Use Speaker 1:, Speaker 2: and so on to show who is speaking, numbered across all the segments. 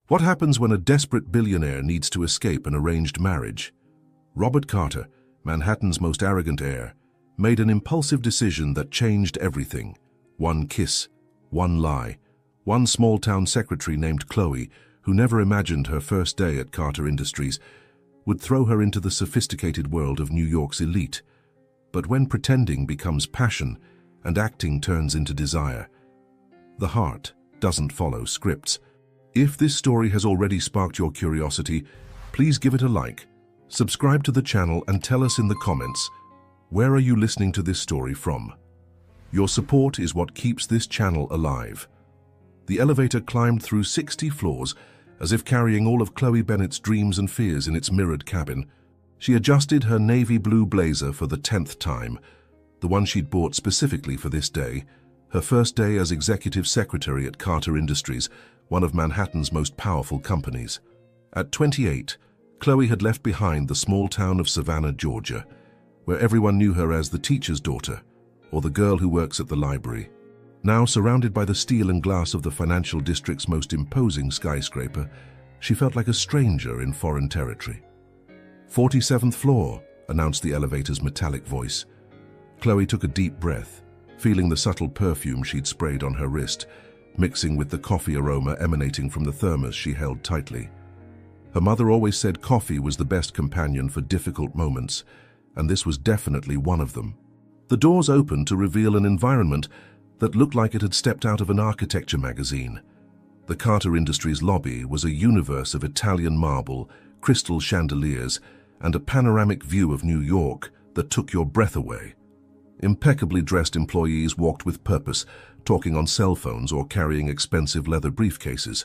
Speaker 1: What happens when a desperate billionaire needs to escape an arranged marriage? Robert Carter, Manhattan's most arrogant heir, made an impulsive decision that changed everything. One kiss, one lie, one small-town secretary named Chloe, who never imagined her first day at Carter Industries, would throw her into the sophisticated world of New York's elite. But when pretending becomes passion and acting turns into desire, the heart doesn't follow scripts. If this story has already sparked your curiosity, please give it a like, subscribe to the channel and tell us in the comments, where are you listening to this story from? Your support is what keeps this channel alive. The elevator climbed through 60 floors, as if carrying all of Chloe Bennett's dreams and fears in its mirrored cabin. She adjusted her navy blue blazer for the 10th time, the one she'd bought specifically for this day, her first day as executive secretary at Carter Industries, one of Manhattan's most powerful companies. At 28, Chloe had left behind the small town of Savannah, Georgia, where everyone knew her as the teacher's daughter, or the girl who works at the library. Now surrounded by the steel and glass of the financial district's most imposing skyscraper, she felt like a stranger in foreign territory. 47th floor, announced the elevator's metallic voice. Chloe took a deep breath, feeling the subtle perfume she'd sprayed on her wrist, mixing with the coffee aroma emanating from the thermos she held tightly. Her mother always said coffee was the best companion for difficult moments, and this was definitely one of them. The doors opened to reveal an environment that looked like it had stepped out of an architecture magazine. The Carter Industries lobby was a universe of Italian marble, crystal chandeliers, and a panoramic view of New York that took your breath away. Impeccably dressed employees walked with purpose, talking on cell phones or carrying expensive leather briefcases.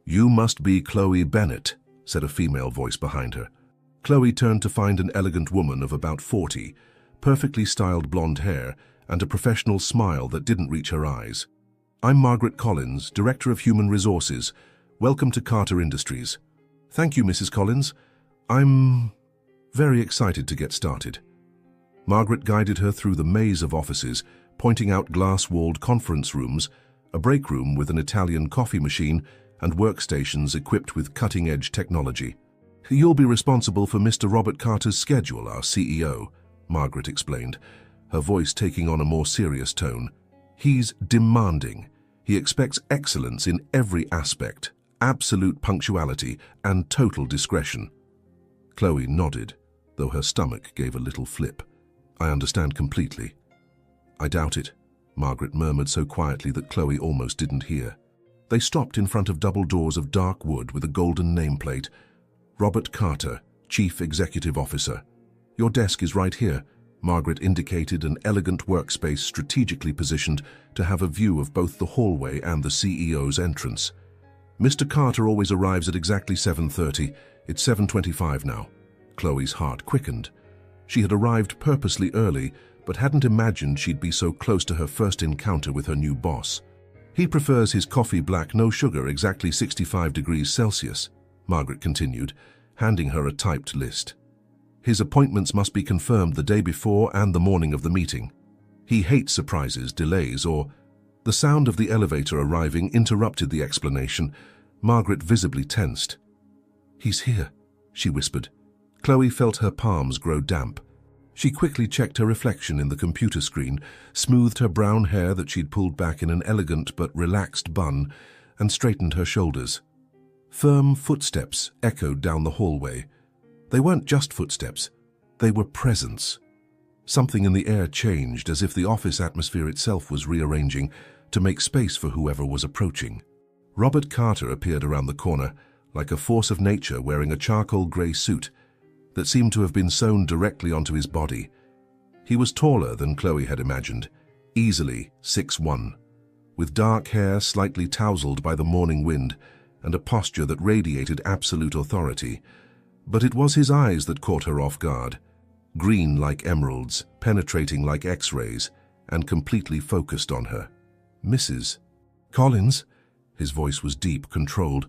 Speaker 1: "You must be Chloe Bennett," said a female voice behind her. Chloe turned to find an elegant woman of about 40, perfectly styled blonde hair, and a professional smile that didn't reach her eyes. "I'm Margaret Collins, Director of Human Resources. Welcome to Carter Industries." "Thank you, Mrs. Collins. I'm very excited to get started." Margaret guided her through the maze of offices, pointing out glass-walled conference rooms, a break room with an Italian coffee machine, and workstations equipped with cutting-edge technology. "You'll be responsible for Mr. Robert Carter's schedule, our CEO," Margaret explained, her voice taking on a more serious tone. "He's demanding. He expects excellence in every aspect, absolute punctuality, and total discretion." Chloe nodded, though her stomach gave a little flip. "I understand completely." "I doubt it," Margaret murmured so quietly that Chloe almost didn't hear. They stopped in front of double doors of dark wood with a golden nameplate. "Robert Carter, Chief Executive Officer. Your desk is right here." Margaret indicated an elegant workspace strategically positioned to have a view of both the hallway and the CEO's entrance. "Mr. Carter always arrives at exactly 7:30. It's 7:25 now." Chloe's heart quickened. She had arrived purposely early, but hadn't imagined she'd be so close to her first encounter with her new boss. "He prefers his coffee black, no sugar, exactly 65 degrees Celsius, Margaret continued, handing her a typed list. "His appointments must be confirmed the day before and the morning of the meeting. He hates surprises, delays, or—" The sound of the elevator arriving interrupted the explanation. Margaret visibly tensed. "He's here," she whispered. Chloe felt her palms grow damp. She quickly checked her reflection in the computer screen, smoothed her brown hair that she'd pulled back in an elegant but relaxed bun, and straightened her shoulders. Firm footsteps echoed down the hallway. They weren't just footsteps, they were presence. Something in the air changed, as if the office atmosphere itself was rearranging to make space for whoever was approaching. Robert Carter appeared around the corner, like a force of nature wearing a charcoal grey suit that seemed to have been sewn directly onto his body. He was taller than Chloe had imagined, easily 6'1", with dark hair slightly tousled by the morning wind and a posture that radiated absolute authority. But it was his eyes that caught her off guard, green like emeralds, penetrating like X-rays, and completely focused on her. "Mrs. Collins?" His voice was deep, controlled,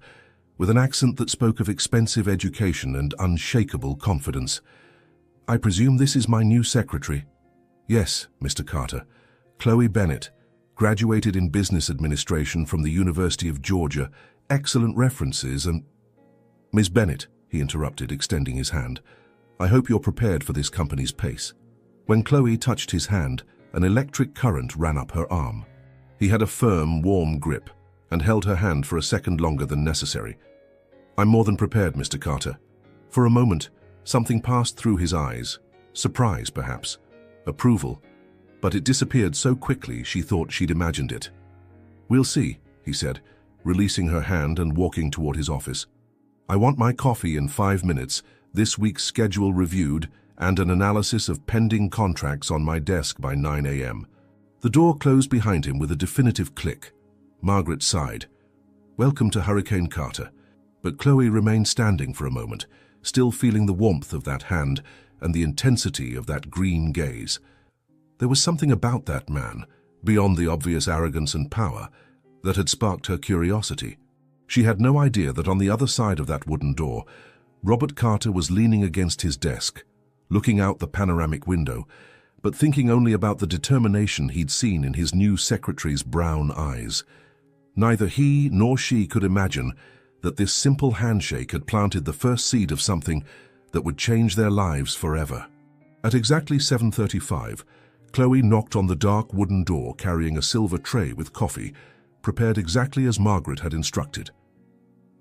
Speaker 1: with an accent that spoke of expensive education and unshakable confidence. "I presume this is my new secretary?" "Yes, Mr. Carter. Chloe Bennett, graduated in business administration from the University of Georgia, excellent references and— Miss Bennet, he interrupted, extending his hand. I hope you're prepared for this company's pace. When Chloe touched his hand, an electric current ran up her arm. He had a firm, warm grip and held her hand for a second longer than necessary. I'm more than prepared, Mr. Carter. For a moment, something passed through his eyes. Surprise, perhaps. Approval. But it disappeared so quickly she thought she'd imagined it. We'll see, he said, releasing her hand and walking toward his office. I want my coffee in 5 minutes, this week's schedule reviewed, and an analysis of pending contracts on my desk by 9 a.m. The door closed behind him with a definitive click. Margaret sighed. Welcome to Hurricane Carter. But Chloe remained standing for a moment, still feeling the warmth of that hand and the intensity of that green gaze. There was something about that man, beyond the obvious arrogance and power, that had sparked her curiosity. She had no idea that on the other side of that wooden door, Robert Carter was leaning against his desk, looking out the panoramic window, but thinking only about the determination he'd seen in his new secretary's brown eyes. Neither he nor she could imagine that this simple handshake had planted the first seed of something that would change their lives forever. At exactly 7:35, Chloe knocked on the dark wooden door carrying a silver tray with coffee, prepared exactly as Margaret had instructed.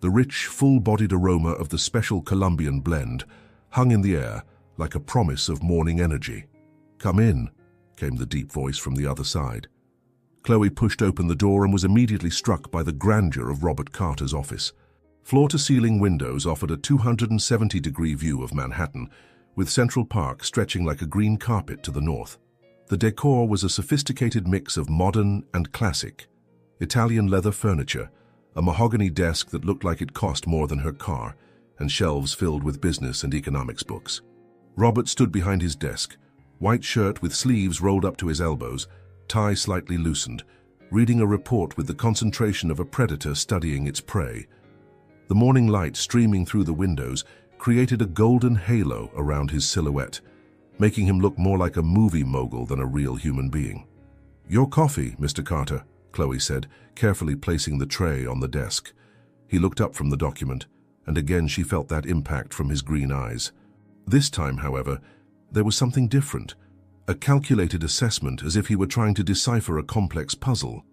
Speaker 1: The rich, full-bodied aroma of the special Colombian blend hung in the air like a promise of morning energy. Come in, came the deep voice from the other side. Chloe pushed open the door and was immediately struck by the grandeur of Robert Carter's office. Floor-to-ceiling windows offered a 270-degree view of Manhattan, with Central Park stretching like a green carpet to the north. The decor was a sophisticated mix of modern and classic. Italian leather furniture, a mahogany desk that looked like it cost more than her car, and shelves filled with business and economics books. Robert stood behind his desk, white shirt with sleeves rolled up to his elbows, tie slightly loosened, reading a report with the concentration of a predator studying its prey. The morning light streaming through the windows created a golden halo around his silhouette, making him look more like a movie mogul than a real human being. Your coffee, Mr. Carter, Chloe said, carefully placing the tray on the desk. He looked up from the document, and again she felt that impact from his green eyes. This time, however, there was something different, a calculated assessment as if he were trying to decipher a complex puzzle.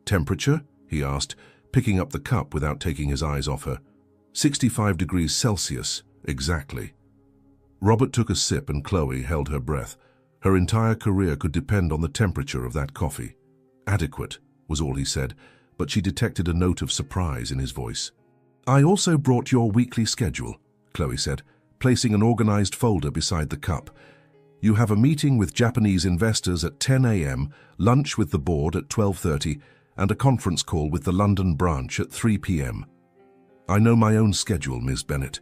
Speaker 1: Temperature? He asked, picking up the cup without taking his eyes off her. 65 degrees Celsius, exactly. Robert took a sip and Chloe held her breath. Her entire career could depend on the temperature of that coffee. Adequate, was all he said, but she detected a note of surprise in his voice. I also brought your weekly schedule, Chloe said, placing an organized folder beside the cup. You have a meeting with Japanese investors at 10 a.m., lunch with the board at 12:30, and a conference call with the London branch at 3 p.m. I know my own schedule, Miss Bennet.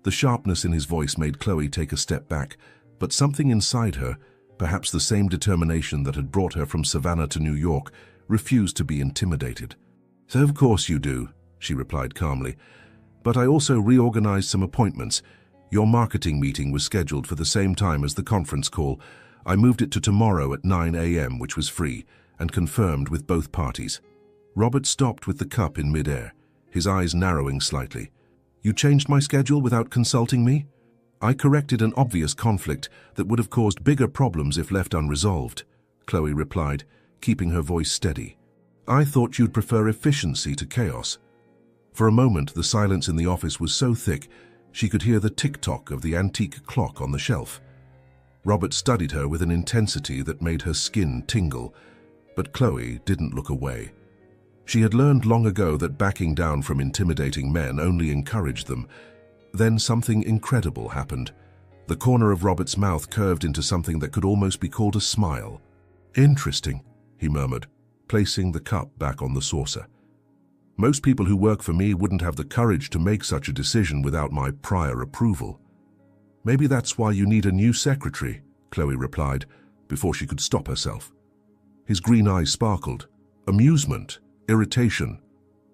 Speaker 1: The sharpness in his voice made Chloe take a step back, but something inside her, perhaps the same determination that had brought her from Savannah to New York, refused to be intimidated. So of course you do, she replied calmly. But I also reorganized some appointments. Your marketing meeting was scheduled for the same time as the conference call. I moved it to tomorrow at 9 a.m., which was free, and confirmed with both parties. Robert stopped with the cup in midair, his eyes narrowing slightly. You changed my schedule without consulting me? I corrected an obvious conflict that would have caused bigger problems if left unresolved, Chloe replied, keeping her voice steady. I thought you'd prefer efficiency to chaos. For a moment, the silence in the office was so thick, she could hear the tick-tock of the antique clock on the shelf. Robert studied her with an intensity that made her skin tingle, but Chloe didn't look away. She had learned long ago that backing down from intimidating men only encouraged them. Then something incredible happened. The corner of Robert's mouth curved into something that could almost be called a smile. Interesting, he murmured, placing the cup back on the saucer. Most people who work for me wouldn't have the courage to make such a decision without my prior approval. Maybe that's why you need a new secretary, Chloe replied, before she could stop herself. His green eyes sparkled. Amusement, irritation.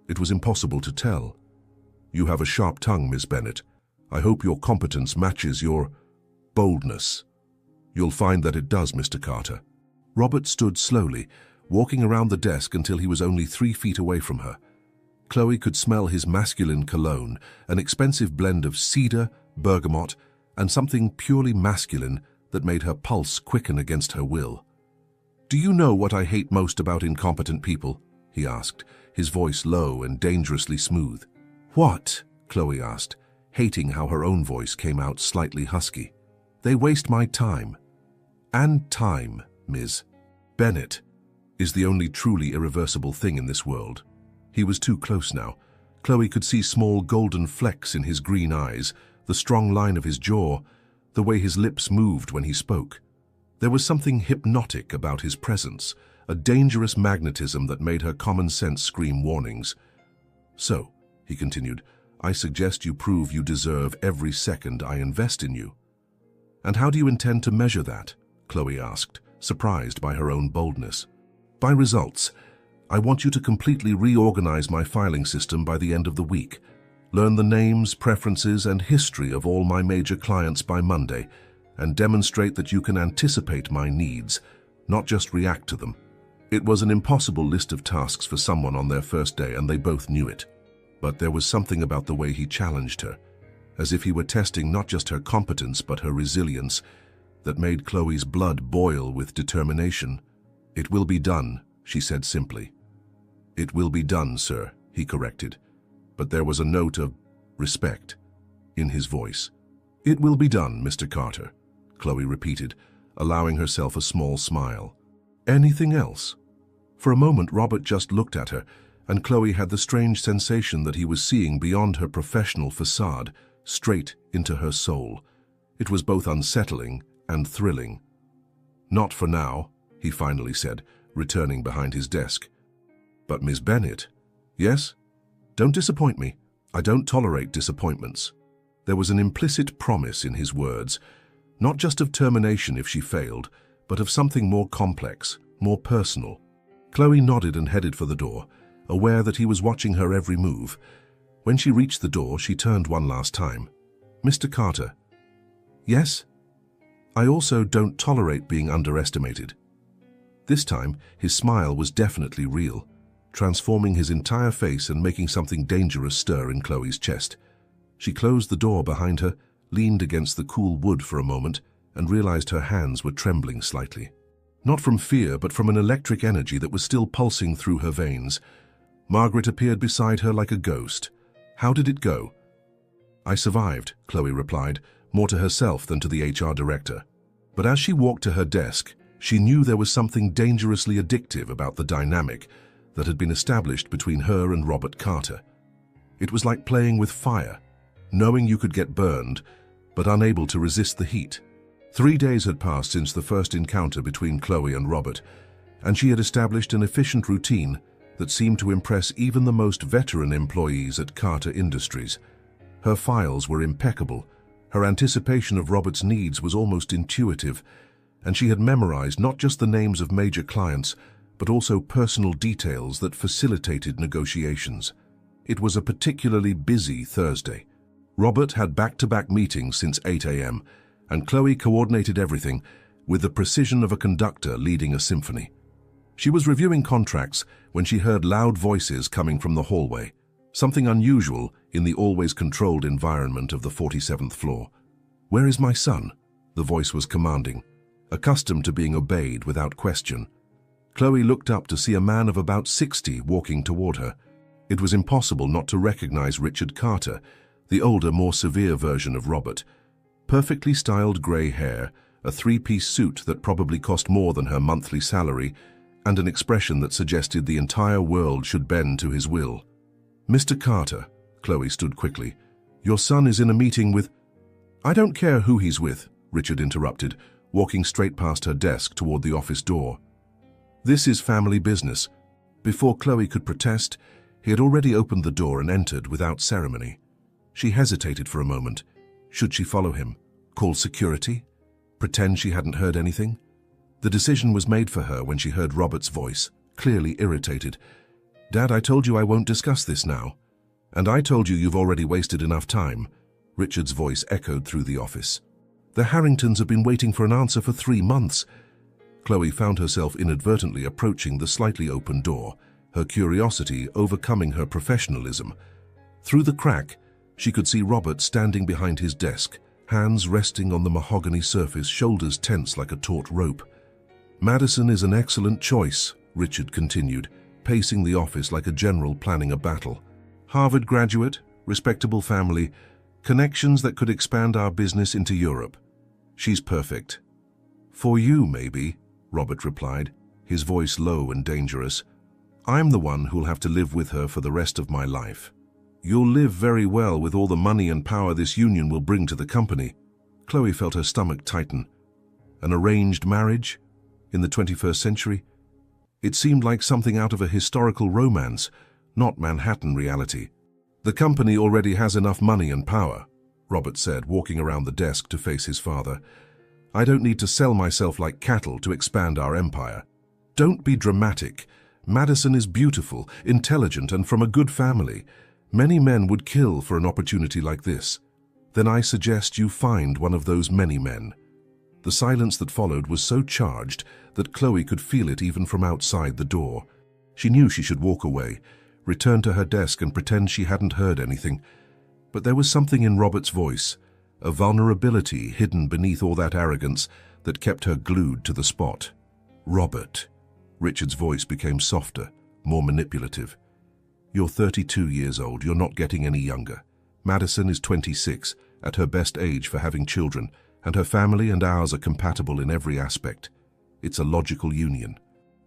Speaker 1: It was impossible to tell. You have a sharp tongue, Miss Bennet. I hope your competence matches your boldness. You'll find that it does, Mr. Carter. Robert stood slowly, walking around the desk until he was only 3 feet away from her. Chloe could smell his masculine cologne, an expensive blend of cedar, bergamot, and something purely masculine that made her pulse quicken against her will. "Do you know what I hate most about incompetent people?" he asked, his voice low and dangerously smooth. "What?" Chloe asked, hating how her own voice came out slightly husky. "They waste my time." "And time, Ms. Bennett, is the only truly irreversible thing in this world." He was too close now. Chloe could see small golden flecks in his green eyes, the strong line of his jaw, the way his lips moved when he spoke. There was something hypnotic about his presence, a dangerous magnetism that made her common sense scream warnings. "So," he continued, "I suggest you prove you deserve every second I invest in you." "And how do you intend to measure that?" Chloe asked, surprised by her own boldness. "By results. I want you to completely reorganize my filing system by the end of the week. Learn the names, preferences, and history of all my major clients by Monday, and demonstrate that you can anticipate my needs, not just react to them." It was an impossible list of tasks for someone on their first day, and they both knew it. But there was something about the way he challenged her, as if he were testing not just her competence but her resilience, that made Chloe's blood boil with determination. "It will be done," she said simply. "It will be done, sir," he corrected, but there was a note of respect in his voice. "It will be done, Mr. Carter," Chloe repeated, allowing herself a small smile. "Anything else?" For a moment, Robert just looked at her, and Chloe had the strange sensation that he was seeing beyond her professional facade, straight into her soul. It was both unsettling and thrilling. "Not for now," he finally said, returning behind his desk. "But Miss Bennett." "Yes? Don't disappoint me. I don't tolerate disappointments." There was an implicit promise in his words, not just of termination if she failed, but of something more complex, more personal. Chloe nodded and headed for the door, aware that he was watching her every move. When she reached the door, she turned one last time. "Mr. Carter." "Yes?" "I also don't tolerate being underestimated." This time, his smile was definitely real, transforming his entire face and making something dangerous stir in Chloe's chest. She closed the door behind her, leaned against the cool wood for a moment, and realized her hands were trembling slightly. Not from fear, but from an electric energy that was still pulsing through her veins. Margaret appeared beside her like a ghost. "How did it go?" "I survived," Chloe replied, more to herself than to the HR director. But as she walked to her desk, she knew there was something dangerously addictive about the dynamic that had been established between her and Robert Carter. It was like playing with fire, knowing you could get burned, but unable to resist the heat. 3 days had passed since the first encounter between Chloe and Robert, and she had established an efficient routine that seemed to impress even the most veteran employees at Carter Industries. Her files were impeccable, her anticipation of Robert's needs was almost intuitive, and she had memorized not just the names of major clients, but also personal details that facilitated negotiations. It was a particularly busy Thursday. Robert had back-to-back meetings since 8 a.m., and Chloe coordinated everything with the precision of a conductor leading a symphony. She was reviewing contracts when she heard loud voices coming from the hallway, something unusual in the always controlled environment of the 47th floor. "Where is my son?" the voice was commanding, accustomed to being obeyed without question. Chloe looked up to see a man of about 60 walking toward her. It was impossible not to recognize Richard Carter, the older, more severe version of Robert. Perfectly styled gray hair, a three-piece suit that probably cost more than her monthly salary, and an expression that suggested the entire world should bend to his will. "Mr. Carter," Chloe stood quickly, "your son is in a meeting with—" "I don't care who he's with," Richard interrupted, walking straight past her desk toward the office door. "This is family business." Before Chloe could protest, he had already opened the door and entered without ceremony. She hesitated for a moment. Should she follow him? Call security? Pretend she hadn't heard anything? The decision was made for her when she heard Robert's voice, clearly irritated. "Dad, I told you I won't discuss this now. And I told you you've already wasted enough time." Richard's voice echoed through the office. "The Harringtons have been waiting for an answer for 3 months. Chloe found herself inadvertently approaching the slightly open door, her curiosity overcoming her professionalism. Through the crack, she could see Robert standing behind his desk, hands resting on the mahogany surface, shoulders tense like a taut rope. "Madison is an excellent choice," Richard continued, pacing the office like a general planning a battle. "Harvard graduate, respectable family, connections that could expand our business into Europe. She's perfect." "For you, maybe," Robert replied, his voice low and dangerous. "I'm the one who'll have to live with her for the rest of my life." "You'll live very well with all the money and power this union will bring to the company." Chloe felt her stomach tighten. An arranged marriage? In the 21st century? It seemed like something out of a historical romance, not Manhattan reality. "The company already has enough money and power," Robert said, walking around the desk to face his father. "I don't need to sell myself like cattle to expand our empire." "Don't be dramatic. Madison is beautiful, intelligent, and from a good family. Many men would kill for an opportunity like this. Then I suggest you find one of those many men." The silence that followed was so charged that Chloe could feel it even from outside the door. She knew she should walk away, return to her desk and pretend she hadn't heard anything. But there was something in Robert's voice, a vulnerability hidden beneath all that arrogance that kept her glued to the spot. "Robert." Richard's voice became softer, more manipulative. "You're 32 years old. You're not getting any younger. Madison is 26, at her best age for having children, and her family and ours are compatible in every aspect. It's a logical union."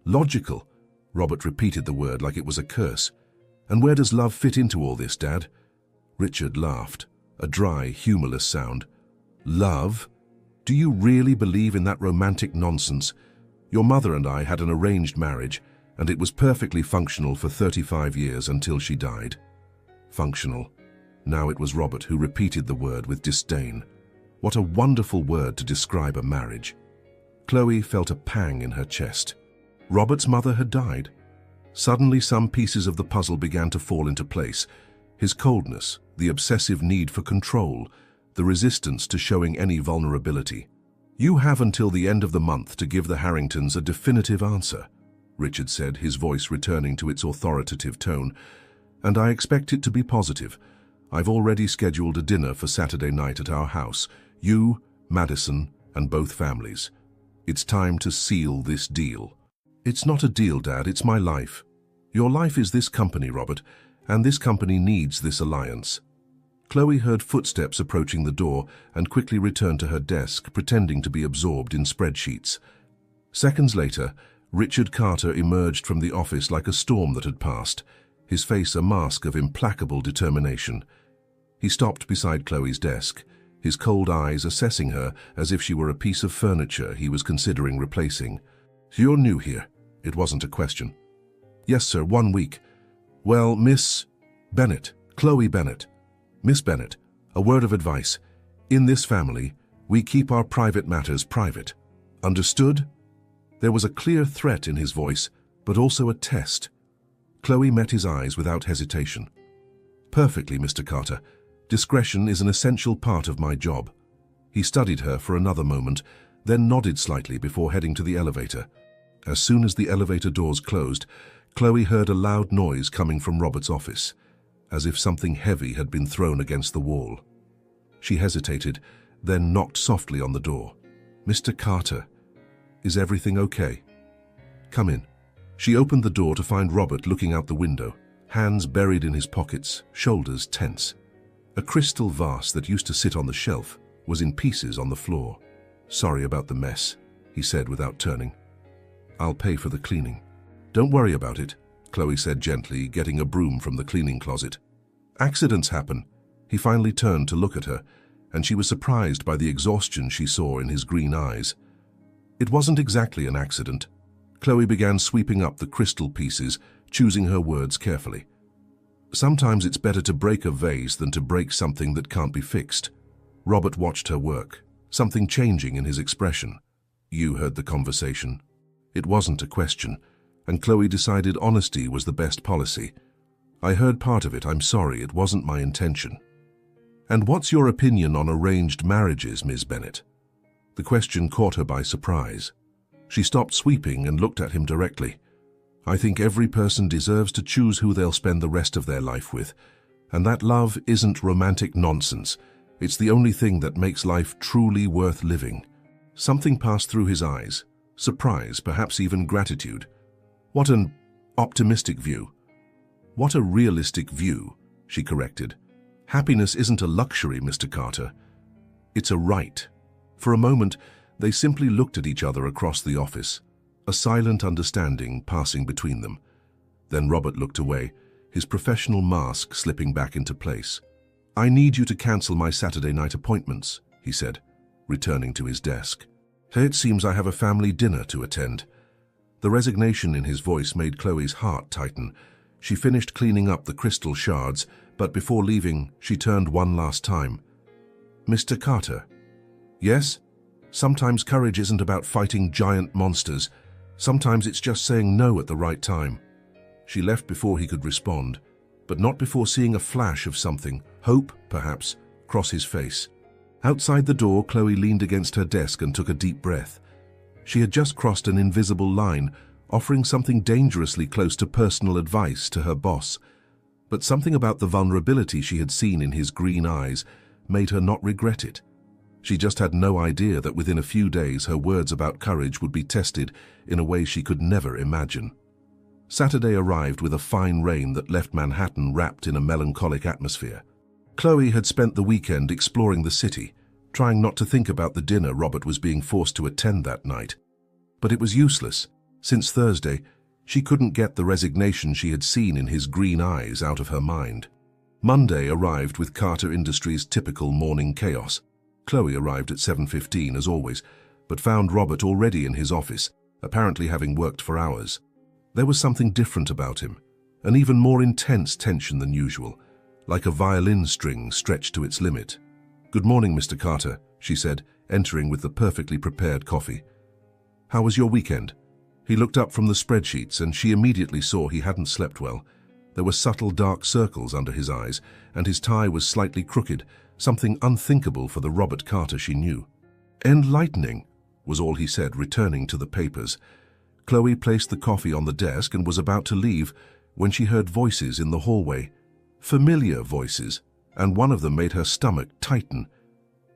Speaker 1: "Logical?" Robert repeated the word like it was a curse. "And where does love fit into all this, Dad?" Richard laughed, a dry, humorless sound. "Love? Do you really believe in that romantic nonsense? Your mother and I had an arranged marriage, and it was perfectly functional for 35 years until she died." Functional. Now it was Robert who repeated the word with disdain. What a wonderful word to describe a marriage. Chloe felt a pang in her chest. Robert's mother had died. Suddenly some pieces of the puzzle began to fall into place. His coldness, the obsessive need for control, the resistance to showing any vulnerability. "You have until the end of the month to give the Harringtons a definitive answer," Richard said, his voice returning to its authoritative tone. "And I expect it to be positive. I've already scheduled a dinner for Saturday night at our house. You, Madison, and both families. It's time to seal this deal." "It's not a deal, Dad. It's my life. Your life is this company, Robert, and this company needs this alliance." Chloe heard footsteps approaching the door and quickly returned to her desk, pretending to be absorbed in spreadsheets. Seconds later, Richard Carter emerged from the office like a storm that had passed, his face a mask of implacable determination. He stopped beside Chloe's desk, his cold eyes assessing her as if she were a piece of furniture he was considering replacing. "You're new here." It wasn't a question. "Yes, sir, 1 week. Well, Miss Bennett, Chloe Bennett. Miss Bennett, a word of advice. In this family, we keep our private matters private. Understood?" There was a clear threat in his voice, but also a test. Chloe met his eyes without hesitation. "Perfectly, Mr. Carter. Discretion is an essential part of my job." He studied her for another moment, then nodded slightly before heading to the elevator. As soon as the elevator doors closed, Chloe heard a loud noise coming from Robert's office, as if something heavy had been thrown against the wall. She hesitated, then knocked softly on the door. "Mr. Carter, is everything okay?" "Come in." She opened the door to find Robert looking out the window, hands buried in his pockets, shoulders tense. A crystal vase that used to sit on the shelf was in pieces on the floor. "Sorry about the mess," he said without turning. "I'll pay for the cleaning." "Don't worry about it," Chloe said gently, getting a broom from the cleaning closet. "Accidents happen." He finally turned to look at her, and she was surprised by the exhaustion she saw in his green eyes. "It wasn't exactly an accident." Chloe began sweeping up the crystal pieces, choosing her words carefully. "Sometimes it's better to break a vase than to break something that can't be fixed." Robert watched her work, something changing in his expression. "You heard the conversation." It wasn't a question, and Chloe decided honesty was the best policy. "I heard part of it. I'm sorry. It wasn't my intention." "And what's your opinion on arranged marriages, Ms. Bennett?" The question caught her by surprise. She stopped sweeping and looked at him directly. I think every person deserves to choose who they'll spend the rest of their life with. And that love isn't romantic nonsense. It's the only thing that makes life truly worth living. Something passed through his eyes. Surprise, perhaps even gratitude. What an optimistic view. What a realistic view, she corrected. Happiness isn't a luxury, Mr. Carter. It's a right. For a moment, they simply looked at each other across the office, a silent understanding passing between them. Then Robert looked away, his professional mask slipping back into place. I need you to cancel my Saturday night appointments, he said, returning to his desk. It seems I have a family dinner to attend. The resignation in his voice made Chloe's heart tighten. She finished cleaning up the crystal shards, but before leaving, she turned one last time. Mr. Carter. Yes? Sometimes courage isn't about fighting giant monsters. Sometimes it's just saying no at the right time. She left before he could respond, but not before seeing a flash of something, hope, perhaps, cross his face. Outside the door, Chloe leaned against her desk and took a deep breath. She had just crossed an invisible line, offering something dangerously close to personal advice to her boss. But something about the vulnerability she had seen in his green eyes made her not regret it. She just had no idea that within a few days her words about courage would be tested in a way she could never imagine. Saturday arrived with a fine rain that left Manhattan wrapped in a melancholic atmosphere. Chloe had spent the weekend exploring the city, trying not to think about the dinner Robert was being forced to attend that night. But it was useless. Since Thursday, she couldn't get the resignation she had seen in his green eyes out of her mind. Monday arrived with Carter Industries' typical morning chaos. Chloe arrived at 7:15 as always, but found Robert already in his office, apparently having worked for hours. There was something different about him, an even more intense tension than usual, like a violin string stretched to its limit. Good morning, Mr. Carter, she said, entering with the perfectly prepared coffee. How was your weekend? He looked up from the spreadsheets and she immediately saw he hadn't slept well. There were subtle dark circles under his eyes and his tie was slightly crooked, something unthinkable for the Robert Carter she knew. Enlightening, was all he said, returning to the papers. Chloe placed the coffee on the desk and was about to leave when she heard voices in the hallway. Familiar voices, and one of them made her stomach tighten.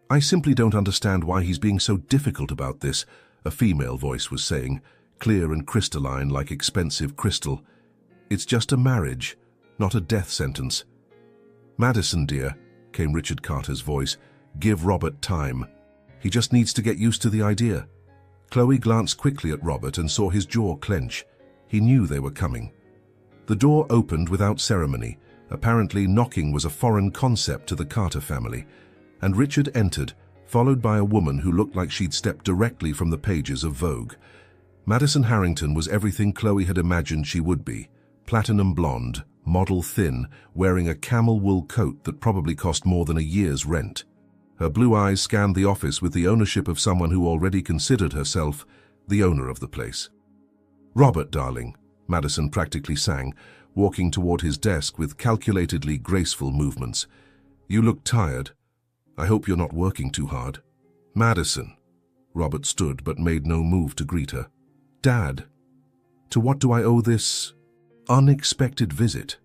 Speaker 1: I simply don't understand why he's being so difficult about this, a female voice was saying, clear and crystalline like expensive crystal. It's just a marriage, not a death sentence. Madison, dear, came Richard Carter's voice, give Robert time. He just needs to get used to the idea. Chloe glanced quickly at Robert and saw his jaw clench. He knew they were coming. The door opened without ceremony. Apparently knocking was a foreign concept to the Carter family, and Richard entered, followed by a woman who looked like she'd stepped directly from the pages of Vogue. Madison Harrington was everything Chloe had imagined she would be. Platinum blonde, model thin, wearing a camel wool coat that probably cost more than a year's rent. Her blue eyes scanned the office with the ownership of someone who already considered herself the owner of the place. Robert, darling, Madison practically sang, walking toward his desk with calculatedly graceful movements. You look tired. I hope you're not working too hard. Madison. Robert stood but made no move to greet her. Dad, to what do I owe this unexpected visit?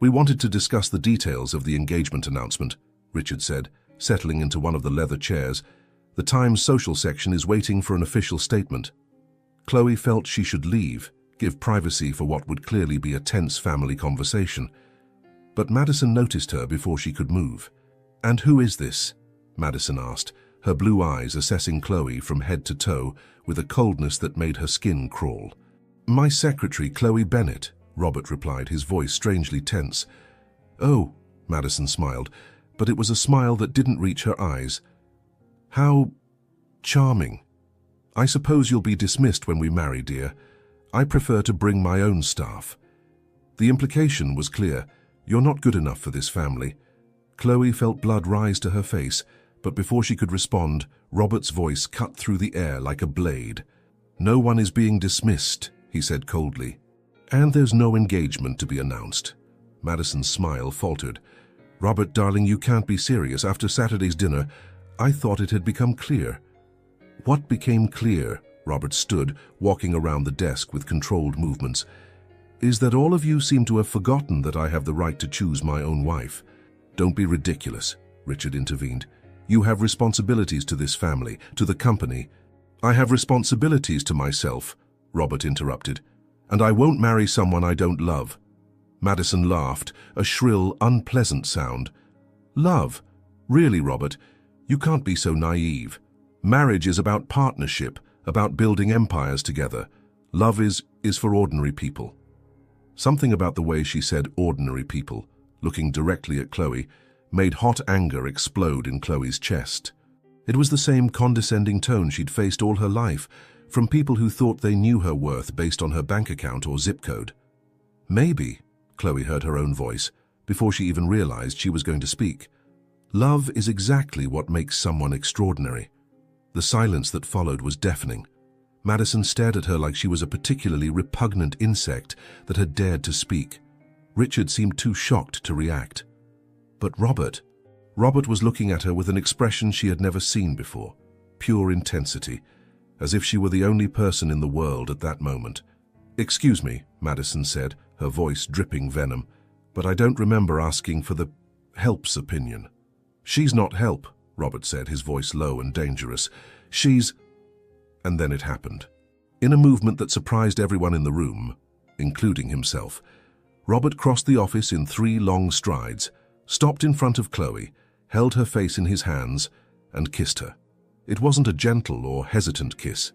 Speaker 1: We wanted to discuss the details of the engagement announcement, Richard said, settling into one of the leather chairs. The Times social section is waiting for an official statement. Chloe felt she should leave, give privacy for what would clearly be a tense family conversation. But Madison noticed her before she could move. And who is this? Madison asked, her blue eyes assessing Chloe from head to toe with a coldness that made her skin crawl. My secretary, Chloe Bennett, Robert replied, his voice strangely tense. Oh, Madison smiled, but it was a smile that didn't reach her eyes. How charming. I suppose you'll be dismissed when we marry, dear. I prefer to bring my own staff. The implication was clear. You're not good enough for this family. Chloe felt blood rise to her face, but before she could respond, Robert's voice cut through the air like a blade. No one is being dismissed, he said coldly. And there's no engagement to be announced. Madison's smile faltered. Robert, darling, you can't be serious. After Saturday's dinner, I thought it had become clear. What became clear? Robert stood, walking around the desk with controlled movements. "Is that all of you seem to have forgotten that I have the right to choose my own wife?" "Don't be ridiculous," Richard intervened. "You have responsibilities to this family, to the company." "I have responsibilities to myself," Robert interrupted. "And I won't marry someone I don't love." Madison laughed, a shrill, unpleasant sound. "Love? Really, Robert? You can't be so naive. Marriage is about partnership, about building empires together. Love is for ordinary people." Something about the way she said ordinary people, looking directly at Chloe, made hot anger explode in Chloe's chest. It was the same condescending tone she'd faced all her life, from people who thought they knew her worth based on her bank account or zip code. "Maybe," Chloe heard her own voice, before she even realized she was going to speak. "Love is exactly what makes someone extraordinary." The silence that followed was deafening. Madison stared at her like she was a particularly repugnant insect that had dared to speak. Richard seemed too shocked to react. But Robert was looking at her with an expression she had never seen before, pure intensity, as if she were the only person in the world at that moment. "Excuse me," Madison said, her voice dripping venom, "but I don't remember asking for the help's opinion." "She's not help," Robert said, his voice low and dangerous. "She's—" And then it happened. In a movement that surprised everyone in the room, including himself, Robert crossed the office in 3 long strides, stopped in front of Chloe, held her face in his hands, and kissed her. It wasn't a gentle or hesitant kiss.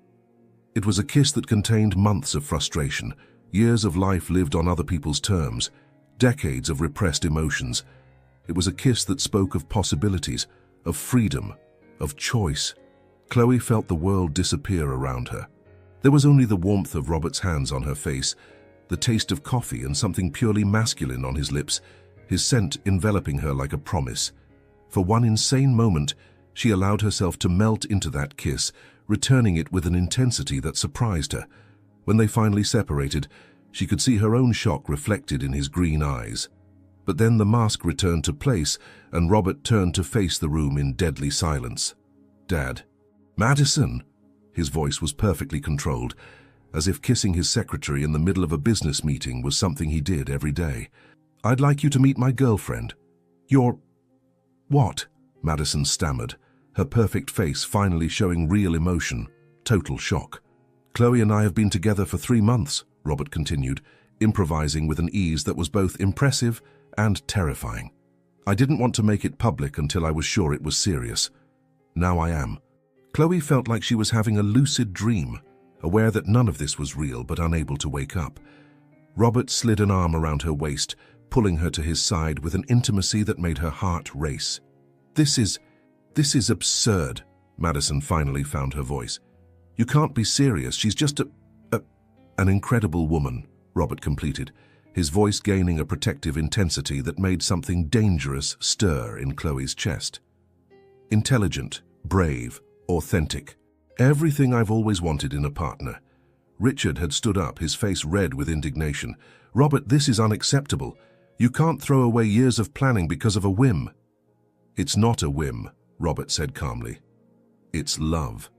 Speaker 1: It was a kiss that contained months of frustration, years of life lived on other people's terms, decades of repressed emotions. It was a kiss that spoke of possibilities, of freedom, of choice. Chloe felt the world disappear around her. There was only the warmth of Robert's hands on her face, the taste of coffee and something purely masculine on his lips, his scent enveloping her like a promise. For one insane moment, she allowed herself to melt into that kiss, returning it with an intensity that surprised her. When they finally separated, she could see her own shock reflected in his green eyes. But then the mask returned to place, and Robert turned to face the room in deadly silence. "Dad." "Madison!" His voice was perfectly controlled, as if kissing his secretary in the middle of a business meeting was something he did every day. "I'd like you to meet my girlfriend." "Your—" "What?" Madison stammered, her perfect face finally showing real emotion, total shock. "Chloe and I have been together for 3 months, Robert continued, improvising with an ease that was both impressive and terrifying. "I didn't want to make it public until I was sure it was serious. Now I am." Chloe felt like she was having a lucid dream, aware that none of this was real but unable to wake up. Robert slid an arm around her waist, pulling her to his side with an intimacy that made her heart race. This is absurd," Madison finally found her voice. "You can't be serious. She's just an incredible woman," Robert completed, his voice gaining a protective intensity that made something dangerous stir in Chloe's chest. "Intelligent, brave, authentic. Everything I've always wanted in a partner." Richard had stood up, his face red with indignation. "Robert, this is unacceptable. You can't throw away years of planning because of a whim." "It's not a whim," Robert said calmly. "It's love."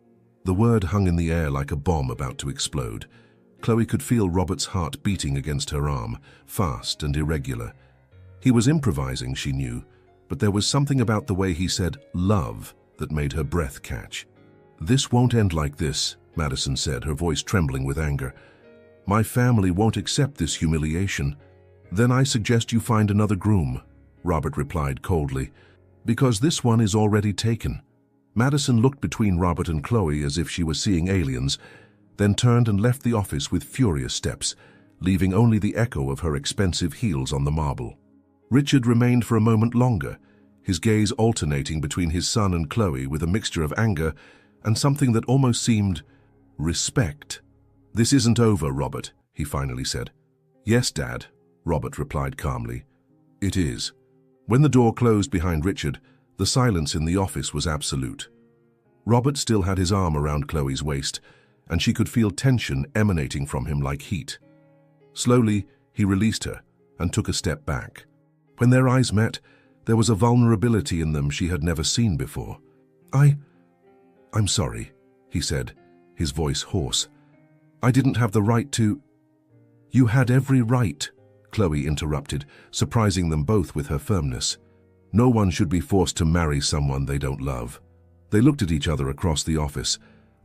Speaker 1: The word hung in the air like a bomb about to explode. Chloe could feel Robert's heart beating against her arm, fast and irregular. He was improvising, she knew, but there was something about the way he said love that made her breath catch. "This won't end like this," Madison said, her voice trembling with anger. "My family won't accept this humiliation." "Then I suggest you find another groom," Robert replied coldly, "because this one is already taken." Madison looked between Robert and Chloe as if she were seeing aliens, then turned and left the office with furious steps, leaving only the echo of her expensive heels on the marble. Richard remained for a moment longer, his gaze alternating between his son and Chloe with a mixture of anger and something that almost seemed respect. "This isn't over, Robert," he finally said. "Yes, Dad," Robert replied calmly. "It is." When the door closed behind Richard, the silence in the office was absolute. Robert still had his arm around Chloe's waist, and she could feel tension emanating from him like heat. Slowly, he released her and took a step back. When their eyes met, there was a vulnerability in them she had never seen before. I'm sorry," he said, his voice hoarse. "I didn't have the right to—" "You had every right," Chloe interrupted, surprising them both with her firmness. "No one should be forced to marry someone they don't love." They looked at each other across the office,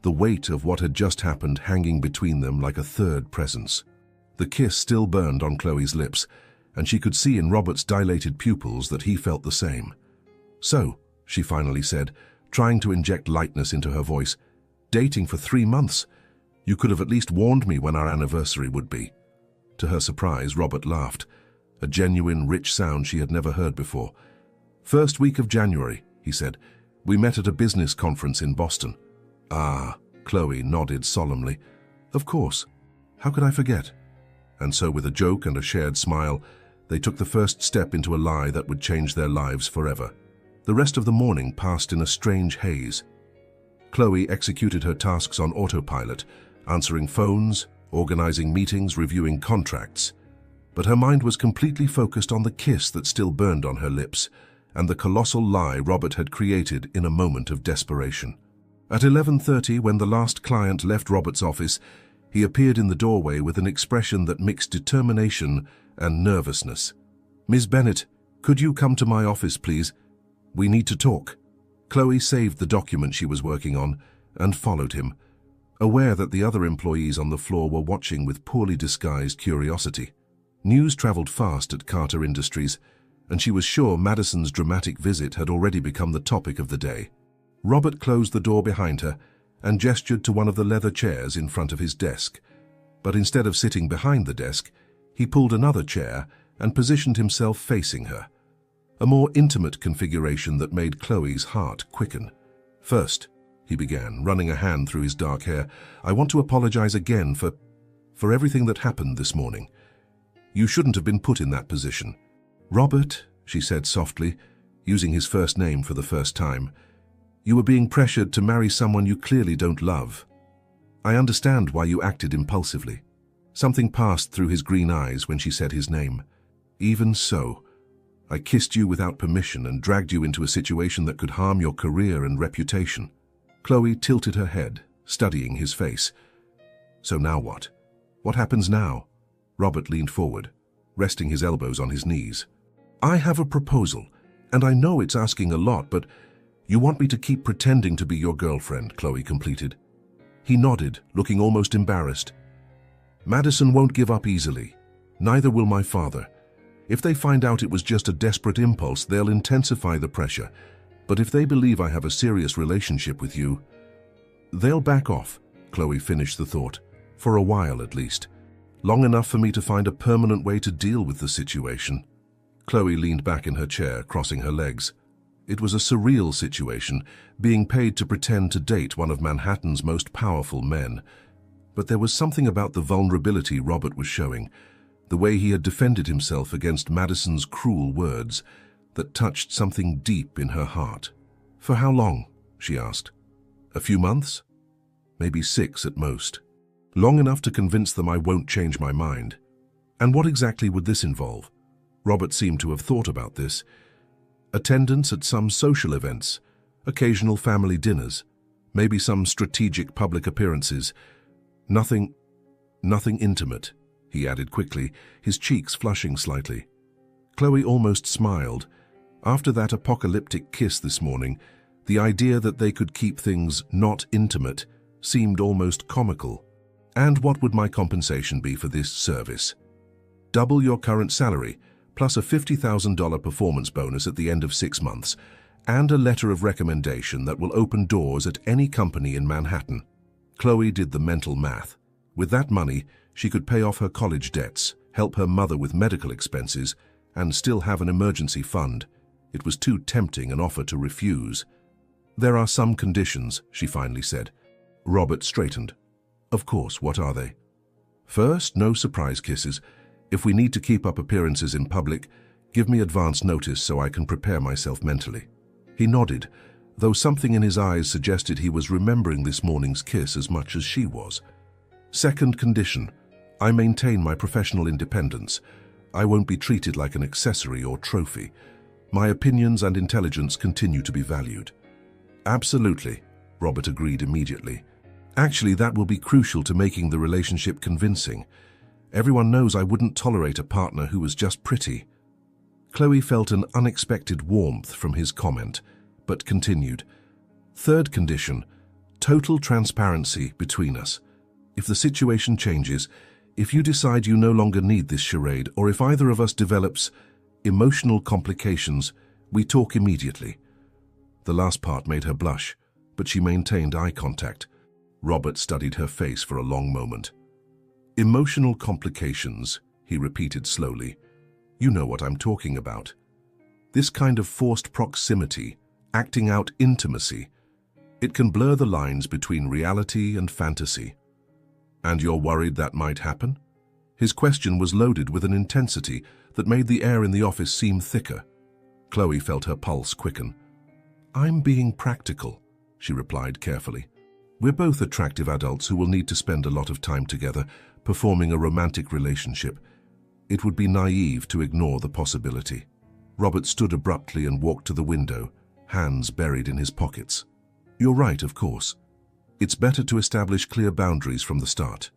Speaker 1: the weight of what had just happened hanging between them like a third presence. The kiss still burned on Chloe's lips, and she could see in Robert's dilated pupils that he felt the same. "So," she finally said, trying to inject lightness into her voice, "dating for 3 months. You could have at least warned me when our anniversary would be." To her surprise, Robert laughed, a genuine, rich sound she had never heard before. "First week of January," he said. "We met at a business conference in Boston." "Ah," Chloe nodded solemnly. "Of course. How could I forget?" And so, with a joke and a shared smile, they took the first step into a lie that would change their lives forever. The rest of the morning passed in a strange haze. Chloe executed her tasks on autopilot, answering phones, organizing meetings, reviewing contracts. But her mind was completely focused on the kiss that still burned on her lips, and the colossal lie Robert had created in a moment of desperation. At 11:30, when the last client left Robert's office, he appeared in the doorway with an expression that mixed determination and nervousness. "Ms. Bennett, could you come to my office, please? We need to talk." Chloe saved the document she was working on and followed him, aware that the other employees on the floor were watching with poorly disguised curiosity. News traveled fast at Carter Industries, and she was sure Madison's dramatic visit had already become the topic of the day. Robert closed the door behind her and gestured to one of the leather chairs in front of his desk. But instead of sitting behind the desk, he pulled another chair and positioned himself facing her, a more intimate configuration that made Chloe's heart quicken. "First," he began, running a hand through his dark hair, "I want to apologize again for everything that happened this morning. You shouldn't have been put in that position." "Robert," she said softly, using his first name for the first time, "you were being pressured to marry someone you clearly don't love. I understand why you acted impulsively." Something passed through his green eyes when she said his name. "Even so, I kissed you without permission and dragged you into a situation that could harm your career and reputation." Chloe tilted her head, studying his face. "So now what? What happens now?" Robert leaned forward, resting his elbows on his knees. "I have a proposal, and I know it's asking a lot, but you want me to keep pretending to be your girlfriend," Chloe completed. He nodded, looking almost embarrassed. "Madison won't give up easily. Neither will my father. If they find out it was just a desperate impulse, they'll intensify the pressure. But if they believe I have a serious relationship with you, they'll back off," Chloe finished the thought. "For a while, at least. Long enough for me to find a permanent way to deal with the situation." Chloe leaned back in her chair, crossing her legs. It was a surreal situation, being paid to pretend to date one of Manhattan's most powerful men. But there was something about the vulnerability Robert was showing, the way he had defended himself against Madison's cruel words, that touched something deep in her heart. "For how long?" she asked. "A few months? Maybe 6 at most. Long enough to convince them I won't change my mind." "And what exactly would this involve?" Robert seemed to have thought about this. "Attendance at some social events, occasional family dinners, maybe some strategic public appearances. Nothing intimate," he added quickly, his cheeks flushing slightly. Chloe almost smiled. After that apocalyptic kiss this morning, the idea that they could keep things not intimate seemed almost comical. "And what would my compensation be for this service?" "Double your current salary, plus a $50,000 performance bonus at the end of 6 months, and a letter of recommendation that will open doors at any company in Manhattan." Chloe did the mental math. With that money, she could pay off her college debts, help her mother with medical expenses, and still have an emergency fund. It was too tempting an offer to refuse. "There are some conditions," she finally said. Robert straightened. "Of course, what are they?" "First, no surprise kisses. If we need to keep up appearances in public, give me advance notice so I can prepare myself mentally." He nodded, though something in his eyes suggested he was remembering this morning's kiss as much as she was. "Second condition, I maintain my professional independence. I won't be treated like an accessory or trophy. My opinions and intelligence continue to be valued." "Absolutely," Robert agreed immediately. Actually, that will be crucial to making the relationship convincing. Everyone knows I wouldn't tolerate a partner who was just pretty. Chloe felt an unexpected warmth from his comment, but continued. Third condition, total transparency between us. If the situation changes, if you decide you no longer need this charade, or if either of us develops emotional complications, we talk immediately. The last part made her blush, but she maintained eye contact. Robert studied her face for a long moment. Emotional complications, he repeated slowly. You know what I'm talking about. This kind of forced proximity, acting out intimacy, it can blur the lines between reality and fantasy. And you're worried that might happen? His question was loaded with an intensity that made the air in the office seem thicker. Chloe felt her pulse quicken. I'm being practical, she replied carefully. We're both attractive adults who will need to spend a lot of time together, performing a romantic relationship. It would be naive to ignore the possibility. Robert stood abruptly and walked to the window, hands buried in his pockets. You're right, of course. It's better to establish clear boundaries from the start.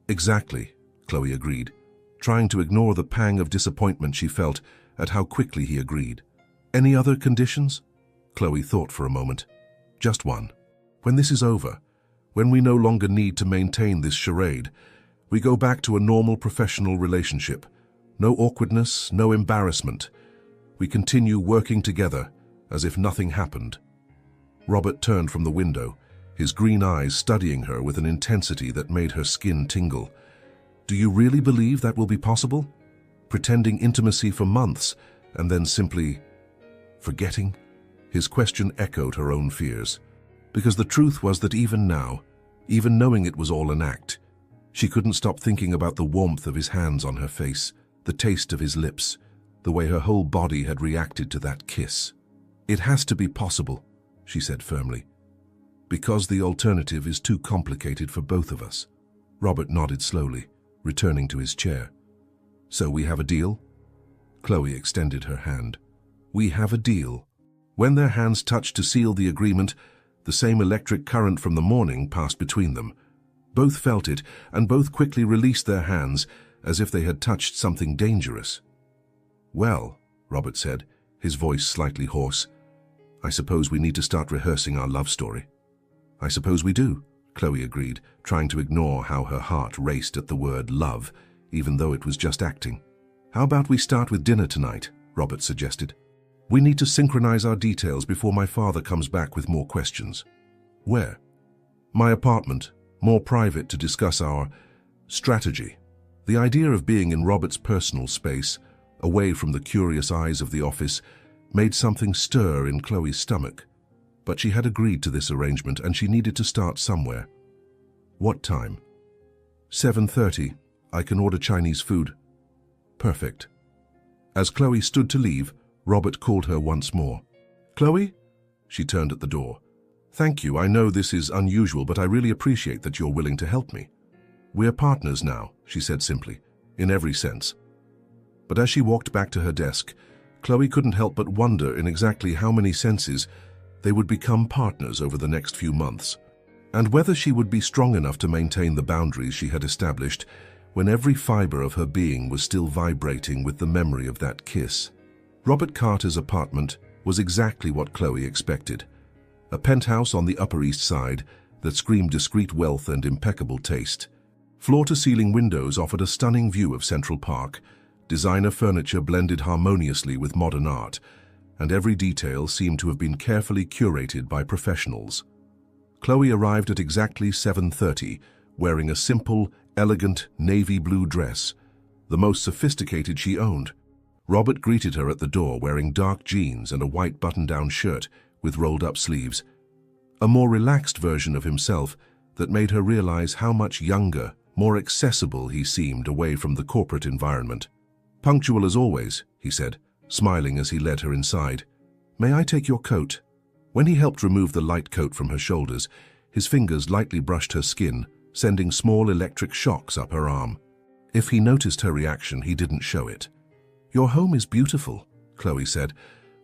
Speaker 1: Exactly, Chloe agreed, trying to ignore the pang of disappointment she felt at how quickly he agreed. Any other conditions? Chloe thought for a moment. Just one. When this is over, when we no longer need to maintain this charade, we go back to a normal professional relationship. No awkwardness, no embarrassment. We continue working together as if nothing happened. Robert turned from the window, his green eyes studying her with an intensity that made her skin tingle. Do you really believe that will be possible? Pretending intimacy for months and then simply forgetting? His question echoed her own fears. Because the truth was that even now, even knowing it was all an act, she couldn't stop thinking about the warmth of his hands on her face, the taste of his lips, the way her whole body had reacted to that kiss. It has to be possible, she said firmly, because the alternative is too complicated for both of us. Robert nodded slowly, returning to his chair. So we have a deal? Chloe extended her hand. We have a deal. When their hands touched to seal the agreement, the same electric current from the morning passed between them. Both felt it, and both quickly released their hands as if they had touched something dangerous. Well, Robert said, his voice slightly hoarse, I suppose we need to start rehearsing our love story. I suppose we do, Chloe agreed, trying to ignore how her heart raced at the word love, even though it was just acting. How about we start with dinner tonight, Robert suggested. We need to synchronize our details before my father comes back with more questions. Where? My apartment, more private to discuss our strategy. The idea of being in Robert's personal space, away from the curious eyes of the office, made something stir in Chloe's stomach. But she had agreed to this arrangement and she needed to start somewhere. What time? 7:30. I can order Chinese food. Perfect. As Chloe stood to leave, Robert called her once more. Chloe? She turned at the door. Thank you, I know this is unusual, but I really appreciate that you're willing to help me. We're partners now, she said simply, in every sense. But as she walked back to her desk, Chloe couldn't help but wonder in exactly how many senses they would become partners over the next few months, and whether she would be strong enough to maintain the boundaries she had established when every fiber of her being was still vibrating with the memory of that kiss. Robert Carter's apartment was exactly what Chloe expected. A penthouse on the Upper East Side that screamed discreet wealth and impeccable taste. Floor-to-ceiling windows offered a stunning view of Central Park. Designer furniture blended harmoniously with modern art, and every detail seemed to have been carefully curated by professionals. Chloe arrived at exactly 7:30, wearing a simple, elegant navy blue dress, the most sophisticated she owned. Robert greeted her at the door wearing dark jeans and a white button-down shirt with rolled-up sleeves, a more relaxed version of himself that made her realize how much younger, more accessible he seemed away from the corporate environment. Punctual as always, he said, smiling as he led her inside. May I take your coat? When he helped remove the light coat from her shoulders, his fingers lightly brushed her skin, sending small electric shocks up her arm. If he noticed her reaction, he didn't show it. Your home is beautiful, Chloe said,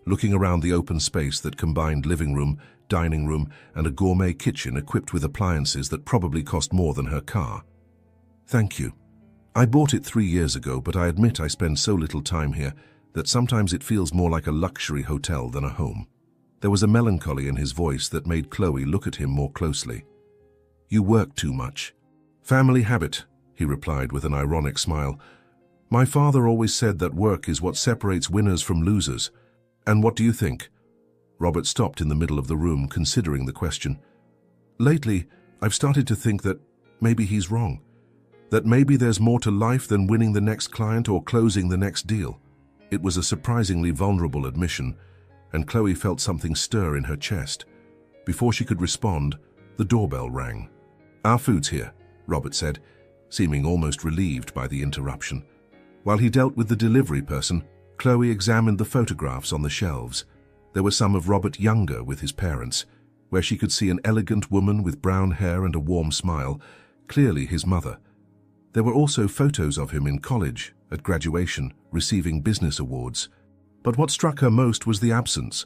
Speaker 1: looking around the open space that combined living room, dining room, and a gourmet kitchen equipped with appliances that probably cost more than her car. "Thank you. I bought it 3 years ago, but I admit I spend so little time here that sometimes it feels more like a luxury hotel than a home." There was a melancholy in his voice that made Chloe look at him more closely. "You work too much." "Family habit," he replied with an ironic smile. "My father always said that work is what separates winners from losers. And what do you think?" Robert stopped in the middle of the room, considering the question. "Lately, I've started to think that maybe he's wrong. That maybe there's more to life than winning the next client or closing the next deal." It was a surprisingly vulnerable admission, and Chloe felt something stir in her chest. Before she could respond, the doorbell rang. "Our food's here," Robert said, seeming almost relieved by the interruption. While he dealt with the delivery person, Chloe examined the photographs on the shelves. There were some of Robert younger with his parents, where she could see an elegant woman with brown hair and a warm smile, clearly his mother. There were also photos of him in college, at graduation, receiving business awards. But what struck her most was the absence.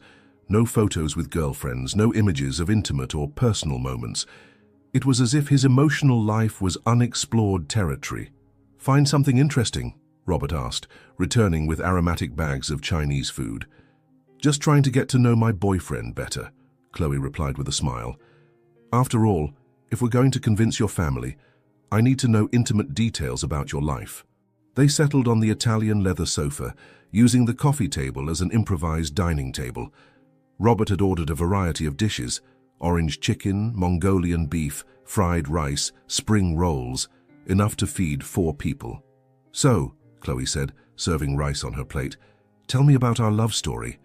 Speaker 1: No photos with girlfriends, no images of intimate or personal moments. It was as if his emotional life was unexplored territory. "Find something interesting?" Robert asked, returning with aromatic bags of Chinese food. "Just trying to get to know my boyfriend better," Chloe replied with a smile. "After all, if we're going to convince your family, I need to know intimate details about your life." They settled on the Italian leather sofa, using the coffee table as an improvised dining table. Robert had ordered a variety of dishes: orange chicken, Mongolian beef, fried rice, spring rolls, enough to feed 4 people. "So," Chloe said, serving rice on her plate, "tell me about our love story.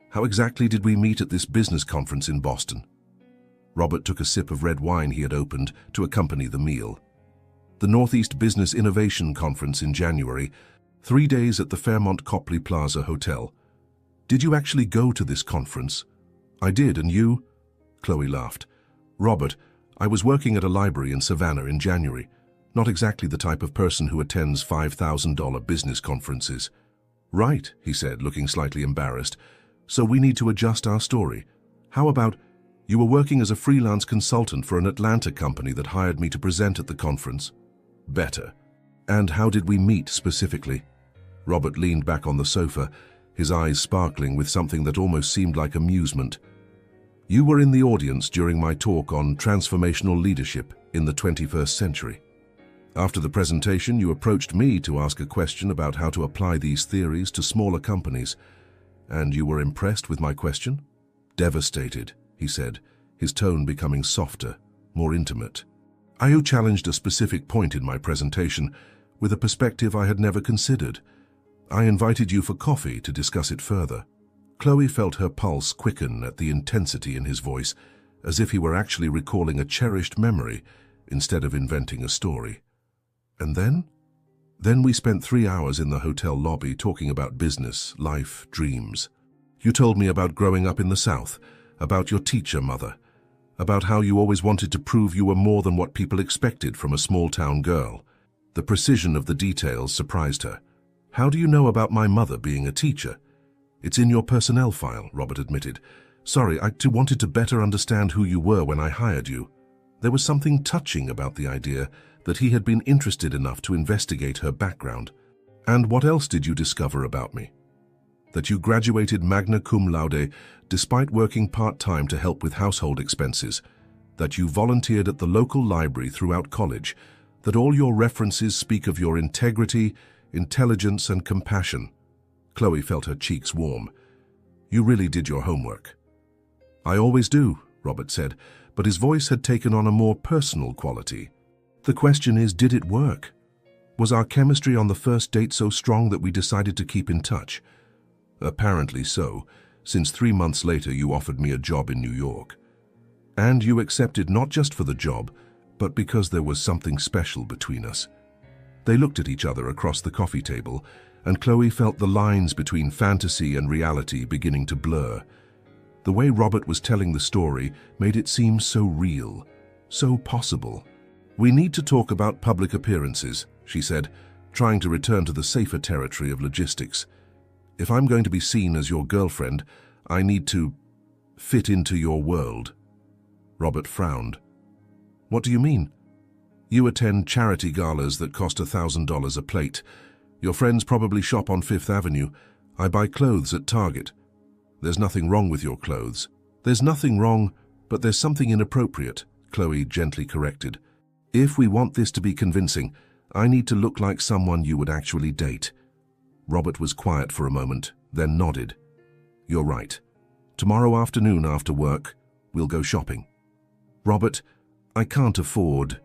Speaker 1: How exactly did we meet at this business conference in Boston?" Robert took a sip of red wine he had opened to accompany the meal. "The Northeast Business Innovation Conference in January, 3 days at the Fairmont Copley Plaza Hotel." "Did you actually go to this conference?" "I did, and you?" Chloe laughed. "Robert, I was working at a library in Savannah in January. Not exactly the type of person who attends $5,000 business conferences." "Right," he said, looking slightly embarrassed. "So we need to adjust our story. How about, you were working as a freelance consultant for an Atlanta company that hired me to present at the conference?" "Better. And how did we meet specifically?" Robert leaned back on the sofa, his eyes sparkling with something that almost seemed like amusement. "You were in the audience during my talk on transformational leadership in the 21st century. After the presentation, you approached me to ask a question about how to apply these theories to smaller companies. And you were impressed with my question?" "Devastated," he said, his tone becoming softer, more intimate. "I challenged a specific point in my presentation with a perspective I had never considered. I invited you for coffee to discuss it further." Chloe felt her pulse quicken at the intensity in his voice, as if he were actually recalling a cherished memory instead of inventing a story. "And then?" "Then we spent 3 hours in the hotel lobby talking about business, life, dreams. You told me about growing up in the South, about your teacher mother, about how you always wanted to prove you were more than what people expected from a small-town girl." The precision of the details surprised her. "How do you know about my mother being a teacher?" "It's in your personnel file," Robert admitted. "Sorry, I too wanted to better understand who you were when I hired you." There was something touching about the idea that he had been interested enough to investigate her background. "And what else did you discover about me?" "That you graduated magna cum laude despite working part-time to help with household expenses, that you volunteered at the local library throughout college, that all your references speak of your integrity, intelligence, and compassion." Chloe felt her cheeks warm. "You really did your homework." "I always do," Robert said, but his voice had taken on a more personal quality. "The question is, did it work? Was our chemistry on the first date so strong that we decided to keep in touch?" "Apparently so, since 3 months later you offered me a job in New York. And you accepted not just for the job, but because there was something special between us." They looked at each other across the coffee table, and Chloe felt the lines between fantasy and reality beginning to blur. The way Robert was telling the story made it seem so real, so possible. "We need to talk about public appearances," she said, trying to return to the safer territory of logistics. If I'm going to be seen as your girlfriend, I need to fit into your world. Robert frowned. What do you mean? You attend charity galas that cost $1,000 a plate. Your friends probably shop on Fifth Avenue. I buy clothes at Target. There's nothing wrong with your clothes. There's nothing wrong, but there's something inappropriate, Chloe gently corrected. If we want this to be convincing, I need to look like someone you would actually date. Robert was quiet for a moment, then nodded. You're right. Tomorrow afternoon after work, we'll go shopping. Robert, I can't afford.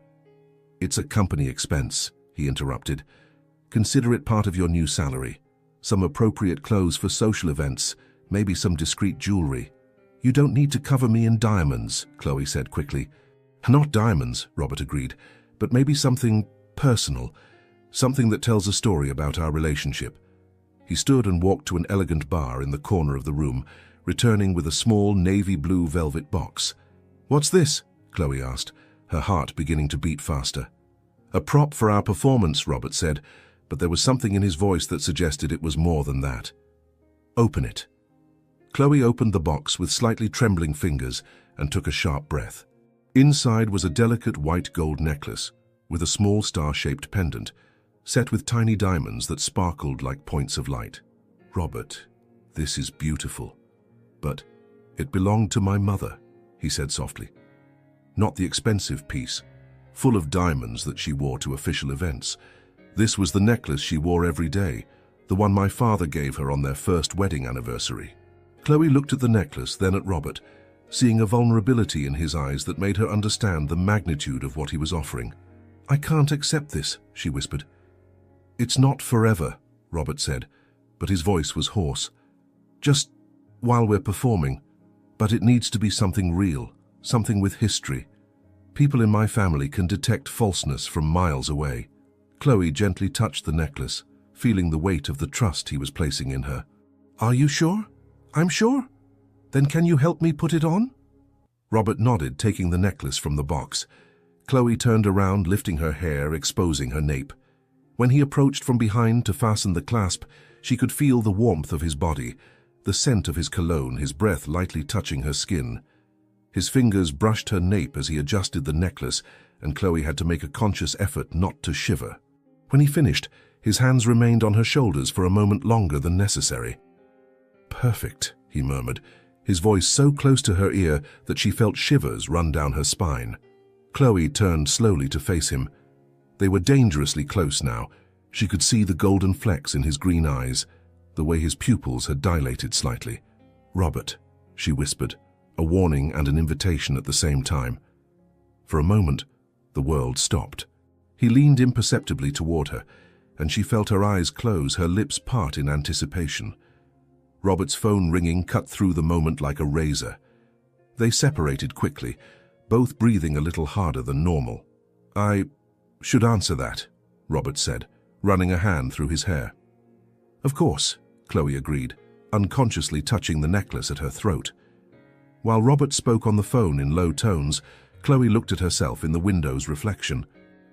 Speaker 1: It's a company expense, he interrupted. Consider it part of your new salary. Some appropriate clothes for social events, maybe some discreet jewelry. You don't need to cover me in diamonds, Chloe said quickly. Not diamonds, Robert agreed, but maybe something personal, something that tells a story about our relationship. He stood and walked to an elegant bar in the corner of the room, returning with a small navy blue velvet box. What's this? Chloe asked, her heart beginning to beat faster. A prop for our performance, Robert said, but there was something in his voice that suggested it was more than that. Open it. Chloe opened the box with slightly trembling fingers and took a sharp breath. Inside was a delicate white gold necklace with a small star-shaped pendant, set with tiny diamonds that sparkled like points of light. Robert, this is beautiful, but it belonged to my mother, he said softly. Not the expensive piece, full of diamonds that she wore to official events. This was the necklace she wore every day, the one my father gave her on their first wedding anniversary. Chloe looked at the necklace, then at Robert, seeing a vulnerability in his eyes that made her understand the magnitude of what he was offering. I can't accept this, she whispered. It's not forever, Robert said, but his voice was hoarse. Just while we're performing, but it needs to be something real, something with history. People in my family can detect falseness from miles away. Chloe gently touched the necklace, feeling the weight of the trust he was placing in her. Are you sure? I'm sure. Then can you help me put it on? Robert nodded, taking the necklace from the box. Chloe turned around, lifting her hair, exposing her nape. When he approached from behind to fasten the clasp, she could feel the warmth of his body, the scent of his cologne, his breath lightly touching her skin. His fingers brushed her nape as he adjusted the necklace, and Chloe had to make a conscious effort not to shiver. When he finished, his hands remained on her shoulders for a moment longer than necessary. Perfect, he murmured, his voice so close to her ear that she felt shivers run down her spine. Chloe turned slowly to face him. They were dangerously close now. She could see the golden flecks in his green eyes, the way his pupils had dilated slightly. Robert, she whispered, a warning and an invitation at the same time. For a moment, the world stopped. He leaned imperceptibly toward her, and she felt her eyes close, her lips part in anticipation. Robert's phone ringing cut through the moment like a razor. They separated quickly, both breathing a little harder than normal. I should answer that, Robert said, running a hand through his hair. Of course, Chloe agreed, unconsciously touching the necklace at her throat. While Robert spoke on the phone in low tones, Chloe looked at herself in the window's reflection.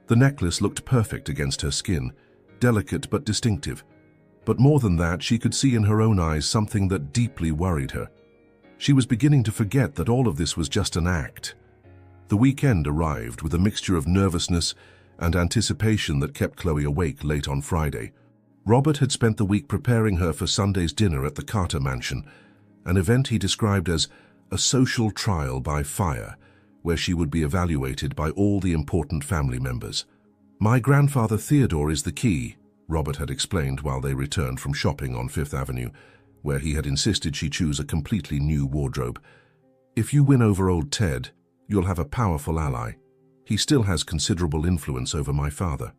Speaker 1: The necklace looked perfect against her skin, delicate but distinctive. But more than that, she could see in her own eyes something that deeply worried her. She was beginning to forget that all of this was just an act. The weekend arrived with a mixture of nervousness and anticipation that kept Chloe awake late on Friday. Robert had spent the week preparing her for Sunday's dinner at the Carter mansion, an event he described as a social trial by fire, where she would be evaluated by all the important family members. My grandfather Theodore is the key, Robert had explained while they returned from shopping on Fifth Avenue, where he had insisted she choose a completely new wardrobe. If you win over old Ted, you'll have a powerful ally. He still has considerable influence over my father.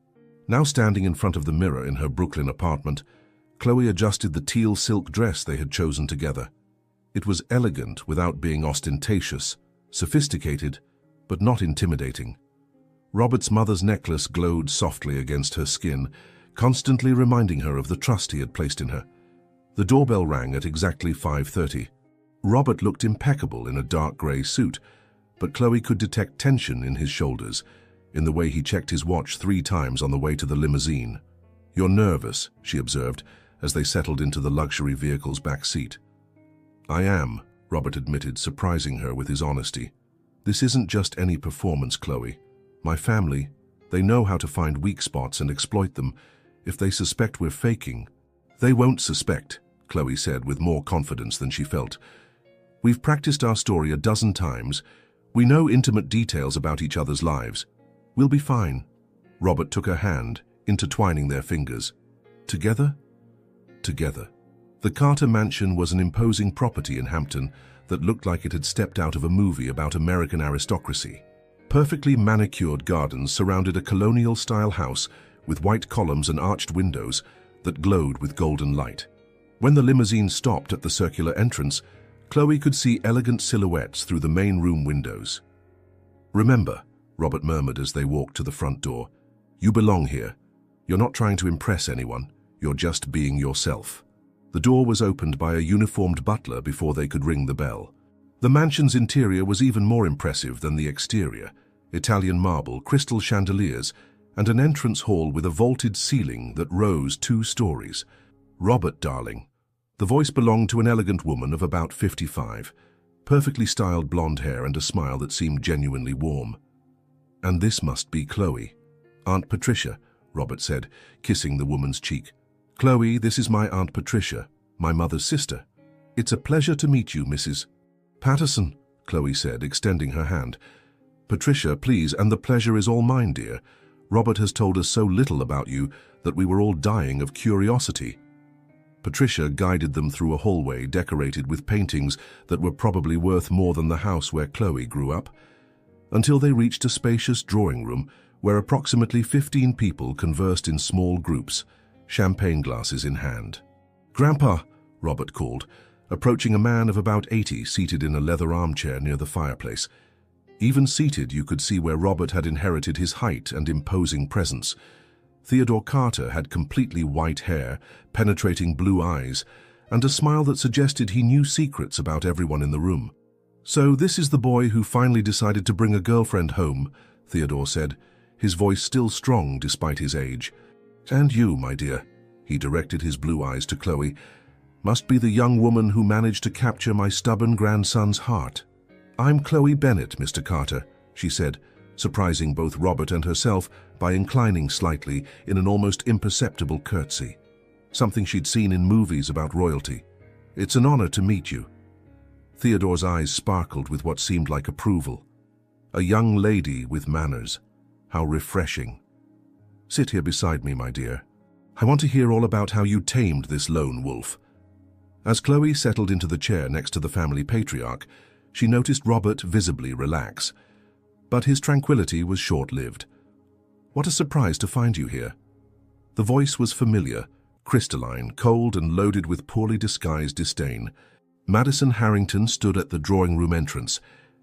Speaker 1: Now standing in front of the mirror in her Brooklyn apartment, Chloe adjusted the teal silk dress they had chosen together. It was elegant without being ostentatious, sophisticated, but not intimidating. Robert's mother's necklace glowed softly against her skin, constantly reminding her of the trust he had placed in her. The doorbell rang at exactly 5:30. Robert looked impeccable in a dark grey suit, but Chloe could detect tension in his shoulders, in the way he checked his watch 3 times on the way to the limousine. You're nervous, she observed, as they settled into the luxury vehicle's back seat. "I am," Robert admitted, surprising her with his honesty. "This isn't just any performance, Chloe. My family, they know how to find weak spots and exploit them. If they suspect we're faking—" "They won't suspect," Chloe said with more confidence than she felt. "We've practiced our story a dozen times. We know intimate details about each other's lives. We'll be fine." Robert took her hand, intertwining their fingers. Together? Together. The Carter mansion was an imposing property in Hampton that looked like it had stepped out of a movie about American aristocracy. Perfectly manicured gardens surrounded a colonial-style house with white columns and arched windows that glowed with golden light. When the limousine stopped at the circular entrance, Chloe could see elegant silhouettes through the main room windows. "Remember," Robert murmured as they walked to the front door, "you belong here. You're not trying to impress anyone. You're just being yourself." The door was opened by a uniformed butler before they could ring the bell. The mansion's interior was even more impressive than the exterior. Italian marble, crystal chandeliers, and an entrance hall with a vaulted ceiling that rose 2 stories. "Robert, darling." The voice belonged to an elegant woman of about 55, perfectly styled blonde hair and a smile that seemed genuinely warm. "And this must be Chloe." "Aunt Patricia," Robert said, kissing the woman's cheek. "Chloe, this is my Aunt Patricia, my mother's sister. It's a pleasure to meet you, Mrs. Patterson," Chloe said, extending her hand. "Patricia, please, and the pleasure is all mine, dear. Robert has told us so little about you that we were all dying of curiosity." Patricia guided them through a hallway decorated with paintings that were probably worth more than the house where Chloe grew up, until they reached a spacious drawing room where approximately 15 people conversed in small groups, champagne glasses in hand. "Grandpa," Robert called, approaching a man of about 80 seated in a leather armchair near the fireplace. Even seated, you could see where Robert had inherited his height and imposing presence. Theodore Carter had completely white hair, penetrating blue eyes, and a smile that suggested he knew secrets about everyone in the room. "So this is the boy who finally decided to bring a girlfriend home," Theodore said, his voice still strong despite his age. "And you, my dear," he directed his blue eyes to Chloe, "must be the young woman who managed to capture my stubborn grandson's heart." "I'm Chloe Bennett, Mr. Carter," she said, surprising both Robert and herself by inclining slightly in an almost imperceptible curtsy, something she'd seen in movies about royalty. "It's an honor to meet you." Theodore's eyes sparkled with what seemed like approval. A young lady with manners. How refreshing. "Sit here beside me, my dear. I want to hear all about how you tamed this lone wolf." As Chloe settled into the chair next to the family patriarch, she noticed Robert visibly relax. But his tranquility was short-lived. "What a surprise to find you here." The voice was familiar, crystalline, cold, and loaded with poorly disguised disdain. Madison Harrington stood at the drawing room entrance,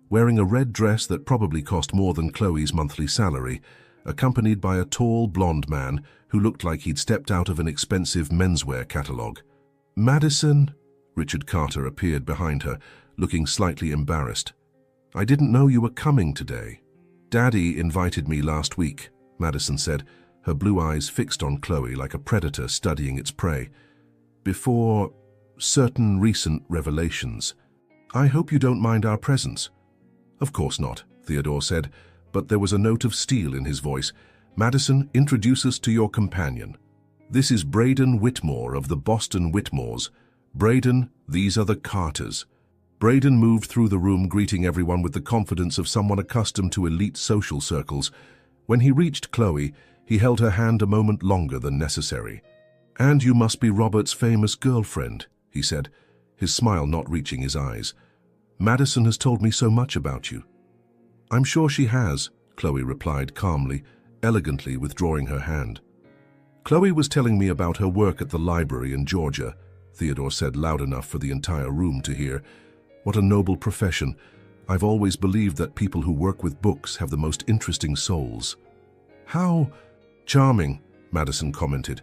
Speaker 1: wearing a red dress that probably cost more than Chloe's monthly salary, accompanied by a tall, blonde man who looked like he'd stepped out of an expensive menswear catalogue. "Madison," Richard Carter appeared behind her, looking slightly embarrassed. "I didn't know you were coming today." "Daddy invited me last week," Madison said, her blue eyes fixed on Chloe like a predator studying its prey. "Before certain recent revelations. I hope you don't mind our presence." "Of course not," Theodore said, but there was a note of steel in his voice. "Madison, introduce us to your companion. This is Braden Whitmore of the Boston Whitmores. Braden, these are the Carters." Braden moved through the room, greeting everyone with the confidence of someone accustomed to elite social circles. When he reached Chloe, he held her hand a moment longer than necessary. "And you must be Robert's famous girlfriend," he said, his smile not reaching his eyes. "Madison has told me so much about you." "I'm sure she has," Chloe replied calmly, elegantly withdrawing her hand. "Chloe was telling me about her work at the library in Georgia," Theodore said loud enough for the entire room to hear. "What a noble profession. I've always believed that people who work with books have the most interesting souls." "How charming," Madison commented,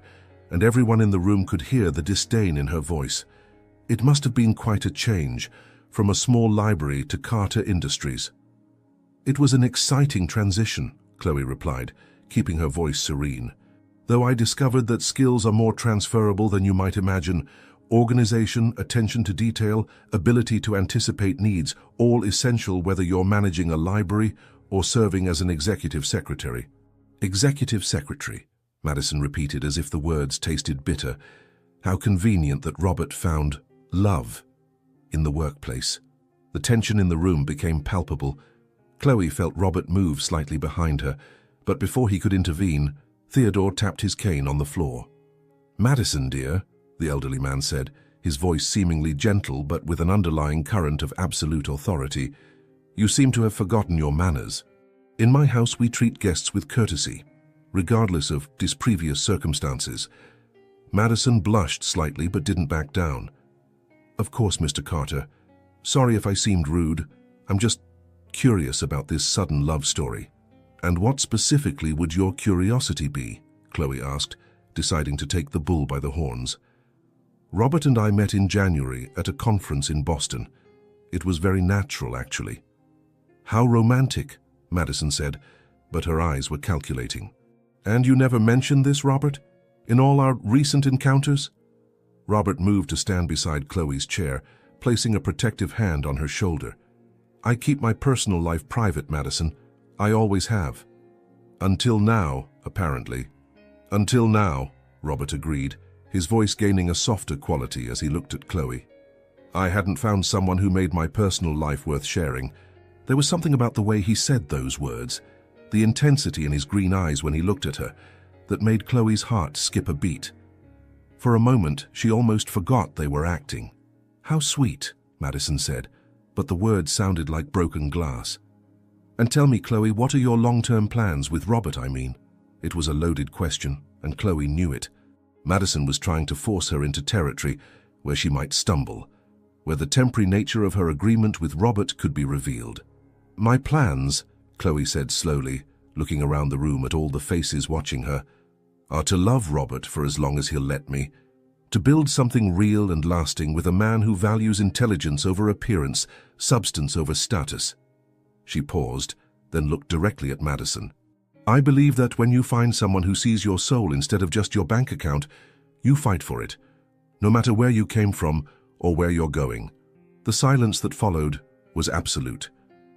Speaker 1: and everyone in the room could hear the disdain in her voice. "It must have been quite a change, from a small library to Carter Industries." "It was an exciting transition," Chloe replied, keeping her voice serene. Though I discovered that skills are more transferable than you might imagine. Organization, attention to detail, ability to anticipate needs, all essential whether you're managing a library or serving as an executive secretary. Executive secretary, Madison repeated as if the words tasted bitter. How convenient that Robert found love in the workplace. The tension in the room became palpable. Chloe felt Robert move slightly behind her, but before he could intervene, Theodore tapped his cane on the floor. "Madison, dear," the elderly man said, his voice seemingly gentle but with an underlying current of absolute authority, "you seem to have forgotten your manners. In my house we treat guests with courtesy, regardless of previous circumstances." Madison blushed slightly but didn't back down. "Of course, Mr. Carter. Sorry if I seemed rude. I'm just curious about this sudden love story." "And what specifically would your curiosity be?" Chloe asked, deciding to take the bull by the horns. "Robert and I met in January at a conference in Boston. It was very natural, actually." "How romantic," Madison said, but her eyes were calculating. "And you never mentioned this, Robert? In all our recent encounters?" Robert moved to stand beside Chloe's chair, placing a protective hand on her shoulder. "I keep my personal life private, Madison. I always have." "Until now, apparently." "Until now," Robert agreed, his voice gaining a softer quality as he looked at Chloe. "I hadn't found someone who made my personal life worth sharing." There was something about the way he said those words, the intensity in his green eyes when he looked at her, that made Chloe's heart skip a beat. For a moment, she almost forgot they were acting. "How sweet," Madison said, but the words sounded like broken glass. "And tell me, Chloe, what are your long-term plans with Robert, I mean?" It was a loaded question, and Chloe knew it. Madison was trying to force her into territory where she might stumble, where the temporary nature of her agreement with Robert could be revealed. "My plans," Chloe said slowly, looking around the room at all the faces watching her, "are to love Robert for as long as he'll let me, to build something real and lasting with a man who values intelligence over appearance, substance over status." She paused, then looked directly at Madison. "I believe that when you find someone who sees your soul instead of just your bank account, you fight for it, no matter where you came from or where you're going." The silence that followed was absolute.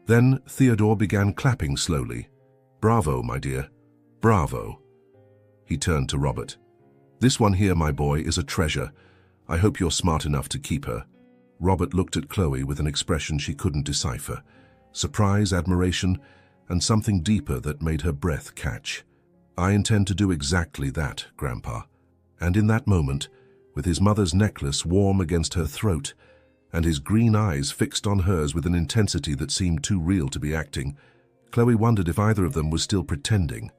Speaker 1: Then Theodore began clapping slowly. "Bravo, my dear. Bravo." He turned to Robert. "This one here, my boy, is a treasure. I hope you're smart enough to keep her." Robert looked at Chloe with an expression she couldn't decipher. Surprise, admiration, and something deeper that made her breath catch. "I intend to do exactly that, Grandpa." And in that moment, with his mother's necklace warm against her throat, and his green eyes fixed on hers with an intensity that seemed too real to be acting, Chloe wondered if either of them was still pretending.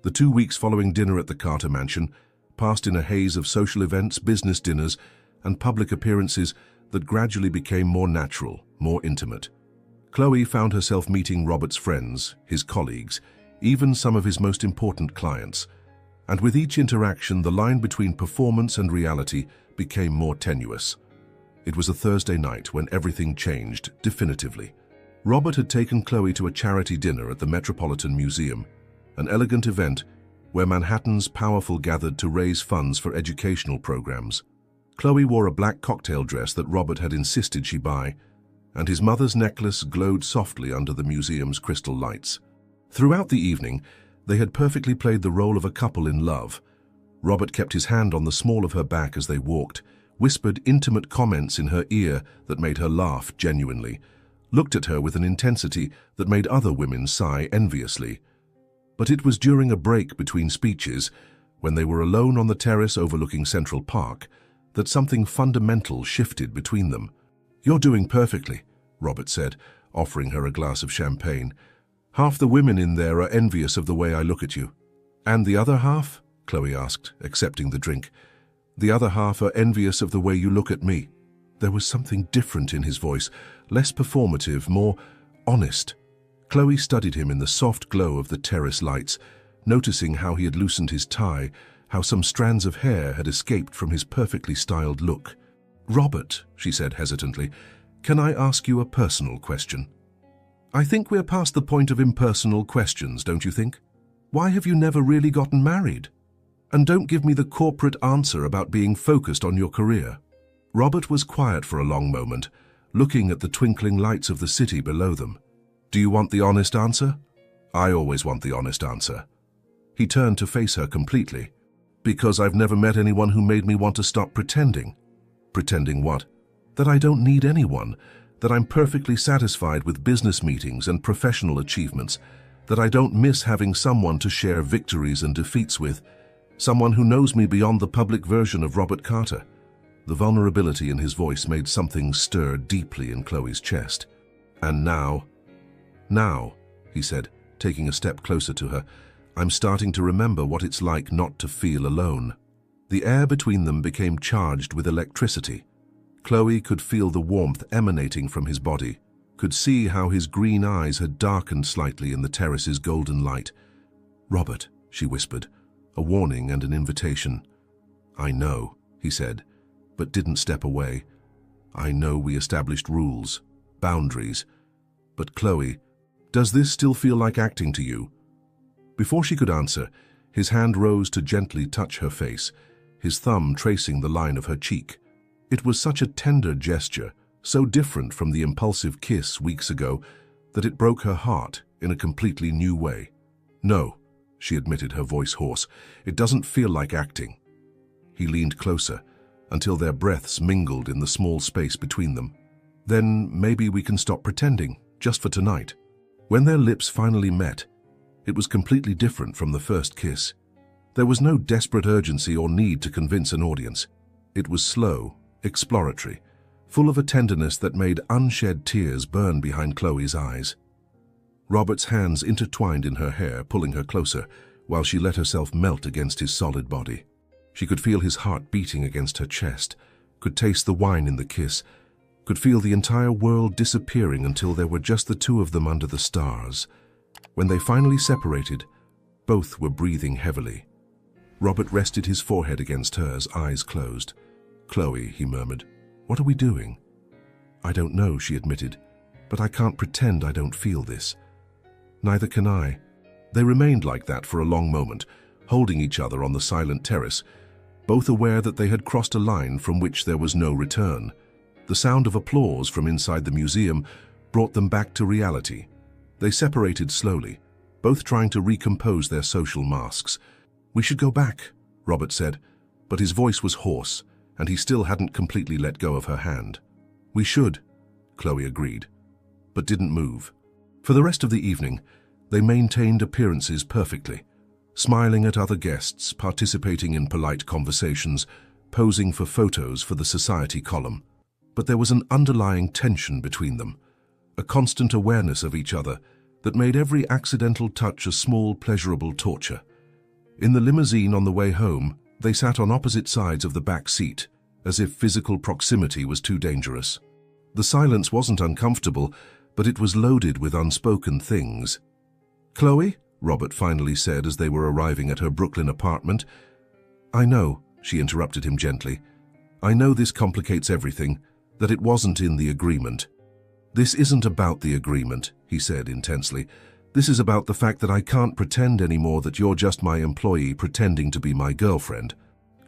Speaker 1: The 2 weeks following dinner at the Carter mansion passed in a haze of social events, business dinners, and public appearances that gradually became more natural, more intimate. Chloe found herself meeting Robert's friends, his colleagues, even some of his most important clients. And with each interaction, the line between performance and reality became more tenuous. It was a Thursday night when everything changed definitively. Robert had taken Chloe to a charity dinner at the Metropolitan Museum, an elegant event where Manhattan's powerful gathered to raise funds for educational programs. Chloe wore a black cocktail dress that Robert had insisted she buy, and his mother's necklace glowed softly under the museum's crystal lights. Throughout the evening, they had perfectly played the role of a couple in love. Robert kept his hand on the small of her back as they walked, whispered intimate comments in her ear that made her laugh genuinely, looked at her with an intensity that made other women sigh enviously. But it was during a break between speeches, when they were alone on the terrace overlooking Central Park, that something fundamental shifted between them. "You're doing perfectly," Robert said, offering her a glass of champagne. "Half the women in there are envious of the way I look at you." "And the other half?" Chloe asked, accepting the drink. "The other half are envious of the way you look at me." There was something different in his voice, less performative, more honest. Chloe studied him in the soft glow of the terrace lights, noticing how he had loosened his tie, how some strands of hair had escaped from his perfectly styled look. "Robert," she said hesitantly, "can I ask you a personal question?" "I think we're past the point of impersonal questions, don't you think? Why have you never really gotten married?" And don't give me the corporate answer about being focused on your career." Robert was quiet for a long moment, looking at the twinkling lights of the city below them. "Do you want the honest answer?" "I always want the honest answer." He turned to face her completely. "Because I've never met anyone who made me want to stop pretending." "Pretending what?" "That I don't need anyone, that I'm perfectly satisfied with business meetings and professional achievements, that I don't miss having someone to share victories and defeats with, someone who knows me beyond the public version of Robert Carter." The vulnerability in his voice made something stir deeply in Chloe's chest. "And now," he said, taking a step closer to her, "I'm starting to remember what it's like not to feel alone." The air between them became charged with electricity. Chloe could feel the warmth emanating from his body, could see how his green eyes had darkened slightly in the terrace's golden light. "Robert," she whispered, a warning and an invitation. "I know," he said, but didn't step away. "I know we established rules, boundaries. But Chloe, does this still feel like acting to you?" Before she could answer, his hand rose to gently touch her face, his thumb tracing the line of her cheek. It was such a tender gesture, so different from the impulsive kiss weeks ago, that it broke her heart in a completely new way. "No," she admitted, her voice hoarse, "it doesn't feel like acting." He leaned closer, until their breaths mingled in the small space between them. "Then maybe we can stop pretending, just for tonight." When their lips finally met, it was completely different from the first kiss. There was no desperate urgency or need to convince an audience. It was slow, exploratory, full of a tenderness that made unshed tears burn behind Chloe's eyes. Robert's hands intertwined in her hair, pulling her closer, while she let herself melt against his solid body. She could feel his heart beating against her chest, could taste the wine in the kiss, could feel the entire world disappearing until there were just the two of them under the stars. When they finally separated, both were breathing heavily. Robert rested his forehead against hers, eyes closed. "Chloe," he murmured, "what are we doing?" "I don't know," she admitted, "but I can't pretend I don't feel this." "Neither can I." They remained like that for a long moment, holding each other on the silent terrace, both aware that they had crossed a line from which there was no return. The sound of applause from inside the museum brought them back to reality. They separated slowly, both trying to recompose their social masks. "We should go back," Robert said, but his voice was hoarse, and he still hadn't completely let go of her hand. "We should," Chloe agreed, but didn't move. For the rest of the evening, they maintained appearances perfectly, smiling at other guests, participating in polite conversations, posing for photos for the society column. But there was an underlying tension between them, a constant awareness of each other that made every accidental touch a small, pleasurable torture. In the limousine on the way home, they sat on opposite sides of the back seat, as if physical proximity was too dangerous. The silence wasn't uncomfortable, but it was loaded with unspoken things. "Chloe," Robert finally said as they were arriving at her Brooklyn apartment. "I know," she interrupted him gently. "I know this complicates everything, that it wasn't in the agreement." "This isn't about the agreement," he said intensely. "This is about the fact that I can't pretend anymore that you're just my employee pretending to be my girlfriend."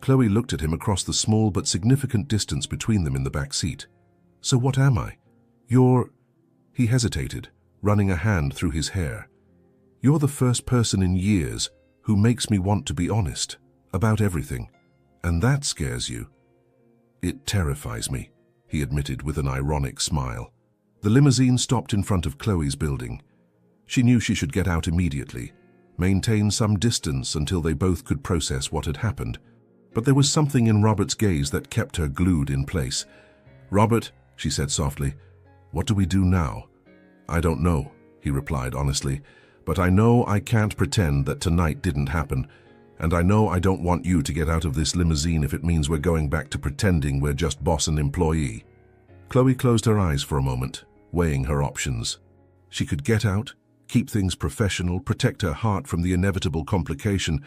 Speaker 1: Chloe looked at him across the small but significant distance between them in the back seat. "So what am I?" "You're—" He hesitated, running a hand through his hair. "You're the first person in years who makes me want to be honest about everything. And that scares you." "It terrifies me," he admitted with an ironic smile. The limousine stopped in front of Chloe's building. She knew she should get out immediately, maintain some distance until they both could process what had happened. But there was something in Robert's gaze that kept her glued in place. "Robert," she said softly, "what do we do now?" "I don't know," he replied honestly, "but I know I can't pretend that tonight didn't happen, and I know I don't want you to get out of this limousine if it means we're going back to pretending we're just boss and employee." Chloe closed her eyes for a moment, weighing her options. She could get out, keep things professional, protect her heart from the inevitable complication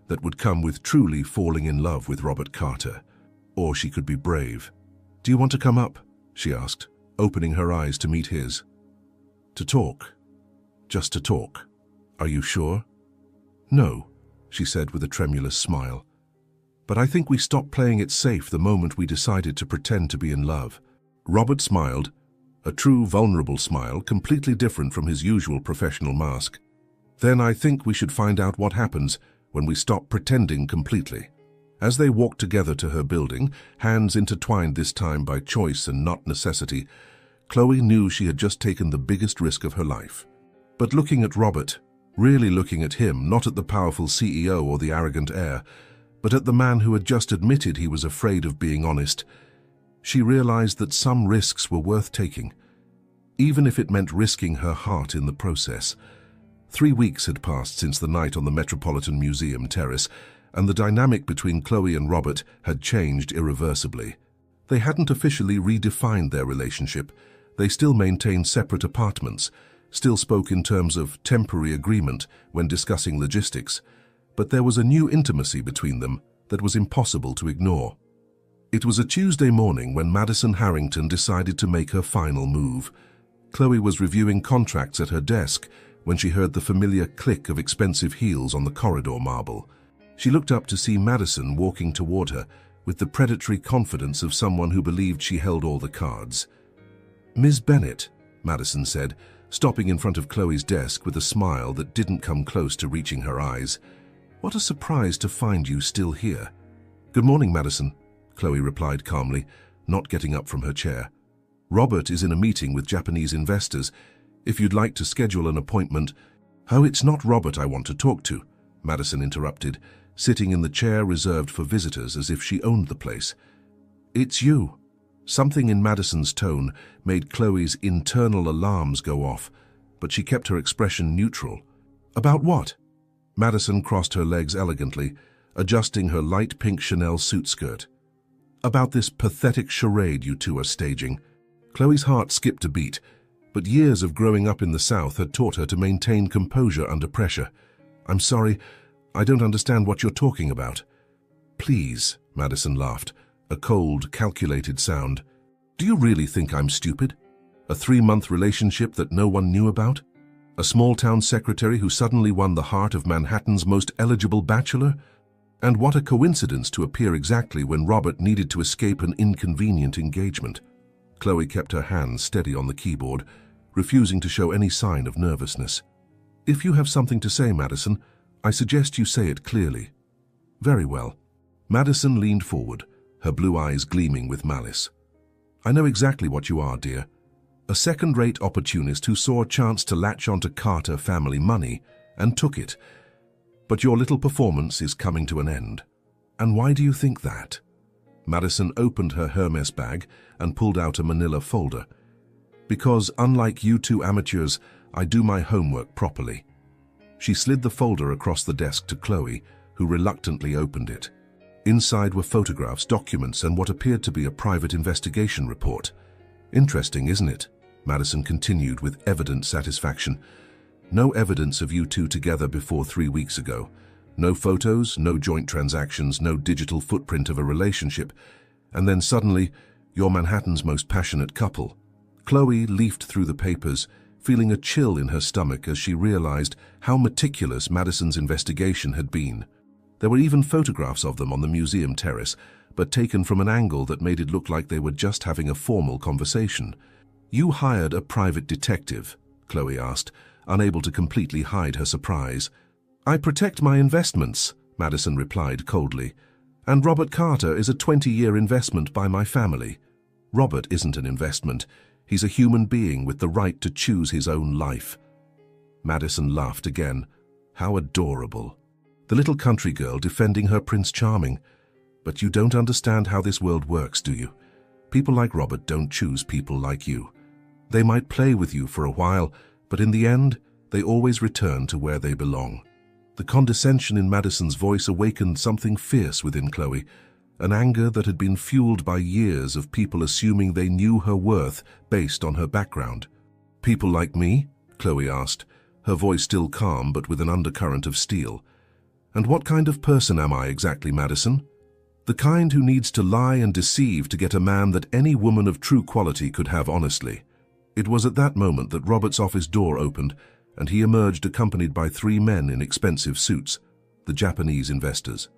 Speaker 1: that would come with truly falling in love with Robert Carter. Or she could be brave. "Do you want to come up?" she asked, opening her eyes to meet his. "To talk. Just to talk. Are you sure?" "No," she said with a tremulous smile. "But I think we stopped playing it safe the moment we decided to pretend to be in love." Robert smiled, a true vulnerable smile, completely different from his usual professional mask. "Then I think we should find out what happens when we stop pretending completely." As they walked together to her building, hands intertwined this time by choice and not necessity, Chloe knew she had just taken the biggest risk of her life. But looking at Robert, really looking at him, not at the powerful CEO or the arrogant heir, but at the man who had just admitted he was afraid of being honest, she realized that some risks were worth taking, even if it meant risking her heart in the process. 3 weeks had passed since the night on the Metropolitan Museum terrace, and the dynamic between Chloe and Robert had changed irreversibly. They hadn't officially redefined their relationship. They still maintained separate apartments, still spoke in terms of temporary agreement when discussing logistics, but there was a new intimacy between them that was impossible to ignore. It was a Tuesday morning when Madison Harrington decided to make her final move. Chloe was reviewing contracts at her desk when she heard the familiar click of expensive heels on the corridor marble. She looked up to see Madison walking toward her with the predatory confidence of someone who believed she held all the cards. "Ms. Bennett," Madison said, stopping in front of Chloe's desk with a smile that didn't come close to reaching her eyes. "What a surprise to find you still here." "Good morning, Madison," Chloe replied calmly, not getting up from her chair. "Robert is in a meeting with Japanese investors. If you'd like to schedule an appointment—" "Oh, it's not Robert I want to talk to," Madison interrupted, sitting in the chair reserved for visitors as if she owned the place. "It's you." Something in Madison's tone made Chloe's internal alarms go off, but she kept her expression neutral. "About what?" Madison crossed her legs elegantly, adjusting her light pink Chanel suit skirt. "About this pathetic charade you two are staging." Chloe's heart skipped a beat, but years of growing up in the South had taught her to maintain composure under pressure. "I'm sorry, I don't understand what you're talking about." "Please," Madison laughed, a cold, calculated sound. "Do you really think I'm stupid? A 3-month relationship that no one knew about? A small-town secretary who suddenly won the heart of Manhattan's most eligible bachelor? And what a coincidence to appear exactly when Robert needed to escape an inconvenient engagement." Chloe kept her hands steady on the keyboard, refusing to show any sign of nervousness. "If you have something to say, Madison, I suggest you say it clearly." "Very well." Madison leaned forward, her blue eyes gleaming with malice. "I know exactly what you are, dear. A second-rate opportunist who saw a chance to latch onto Carter family money and took it. But your little performance is coming to an end. And why do you think that?" Madison opened her Hermes bag and pulled out a manila folder. "Because, unlike you two amateurs, I do my homework properly." She slid the folder across the desk to Chloe, who reluctantly opened it. Inside were photographs, documents, and what appeared to be a private investigation report. "Interesting, isn't it?" Madison continued with evident satisfaction. "No evidence of you two together before 3 weeks ago. No photos, no joint transactions, no digital footprint of a relationship. And then suddenly, you're Manhattan's most passionate couple." Chloe leafed through the papers, feeling a chill in her stomach as she realized how meticulous Madison's investigation had been. There were even photographs of them on the museum terrace, but taken from an angle that made it look like they were just having a formal conversation. "You hired a private detective?" Chloe asked, unable to completely hide her surprise. "I protect my investments," Madison replied coldly. "And Robert Carter is a 20-year investment by my family." "Robert isn't an investment. He's a human being with the right to choose his own life." Madison laughed again. How adorable. The little country girl defending her Prince Charming. "But you don't understand how this world works, do you? People like Robert don't choose people like you. They might play with you for a while, but in the end, they always return to where they belong." The condescension in Madison's voice awakened something fierce within Chloe, an anger that had been fueled by years of people assuming they knew her worth based on her background. "People like me?" Chloe asked, her voice still calm but with an undercurrent of steel. "And what kind of person am I exactly, Madison? The kind who needs to lie and deceive to get a man that any woman of true quality could have honestly." It was at that moment that Robert's office door opened, and he emerged accompanied by 3 men in expensive suits. the Japanese investors.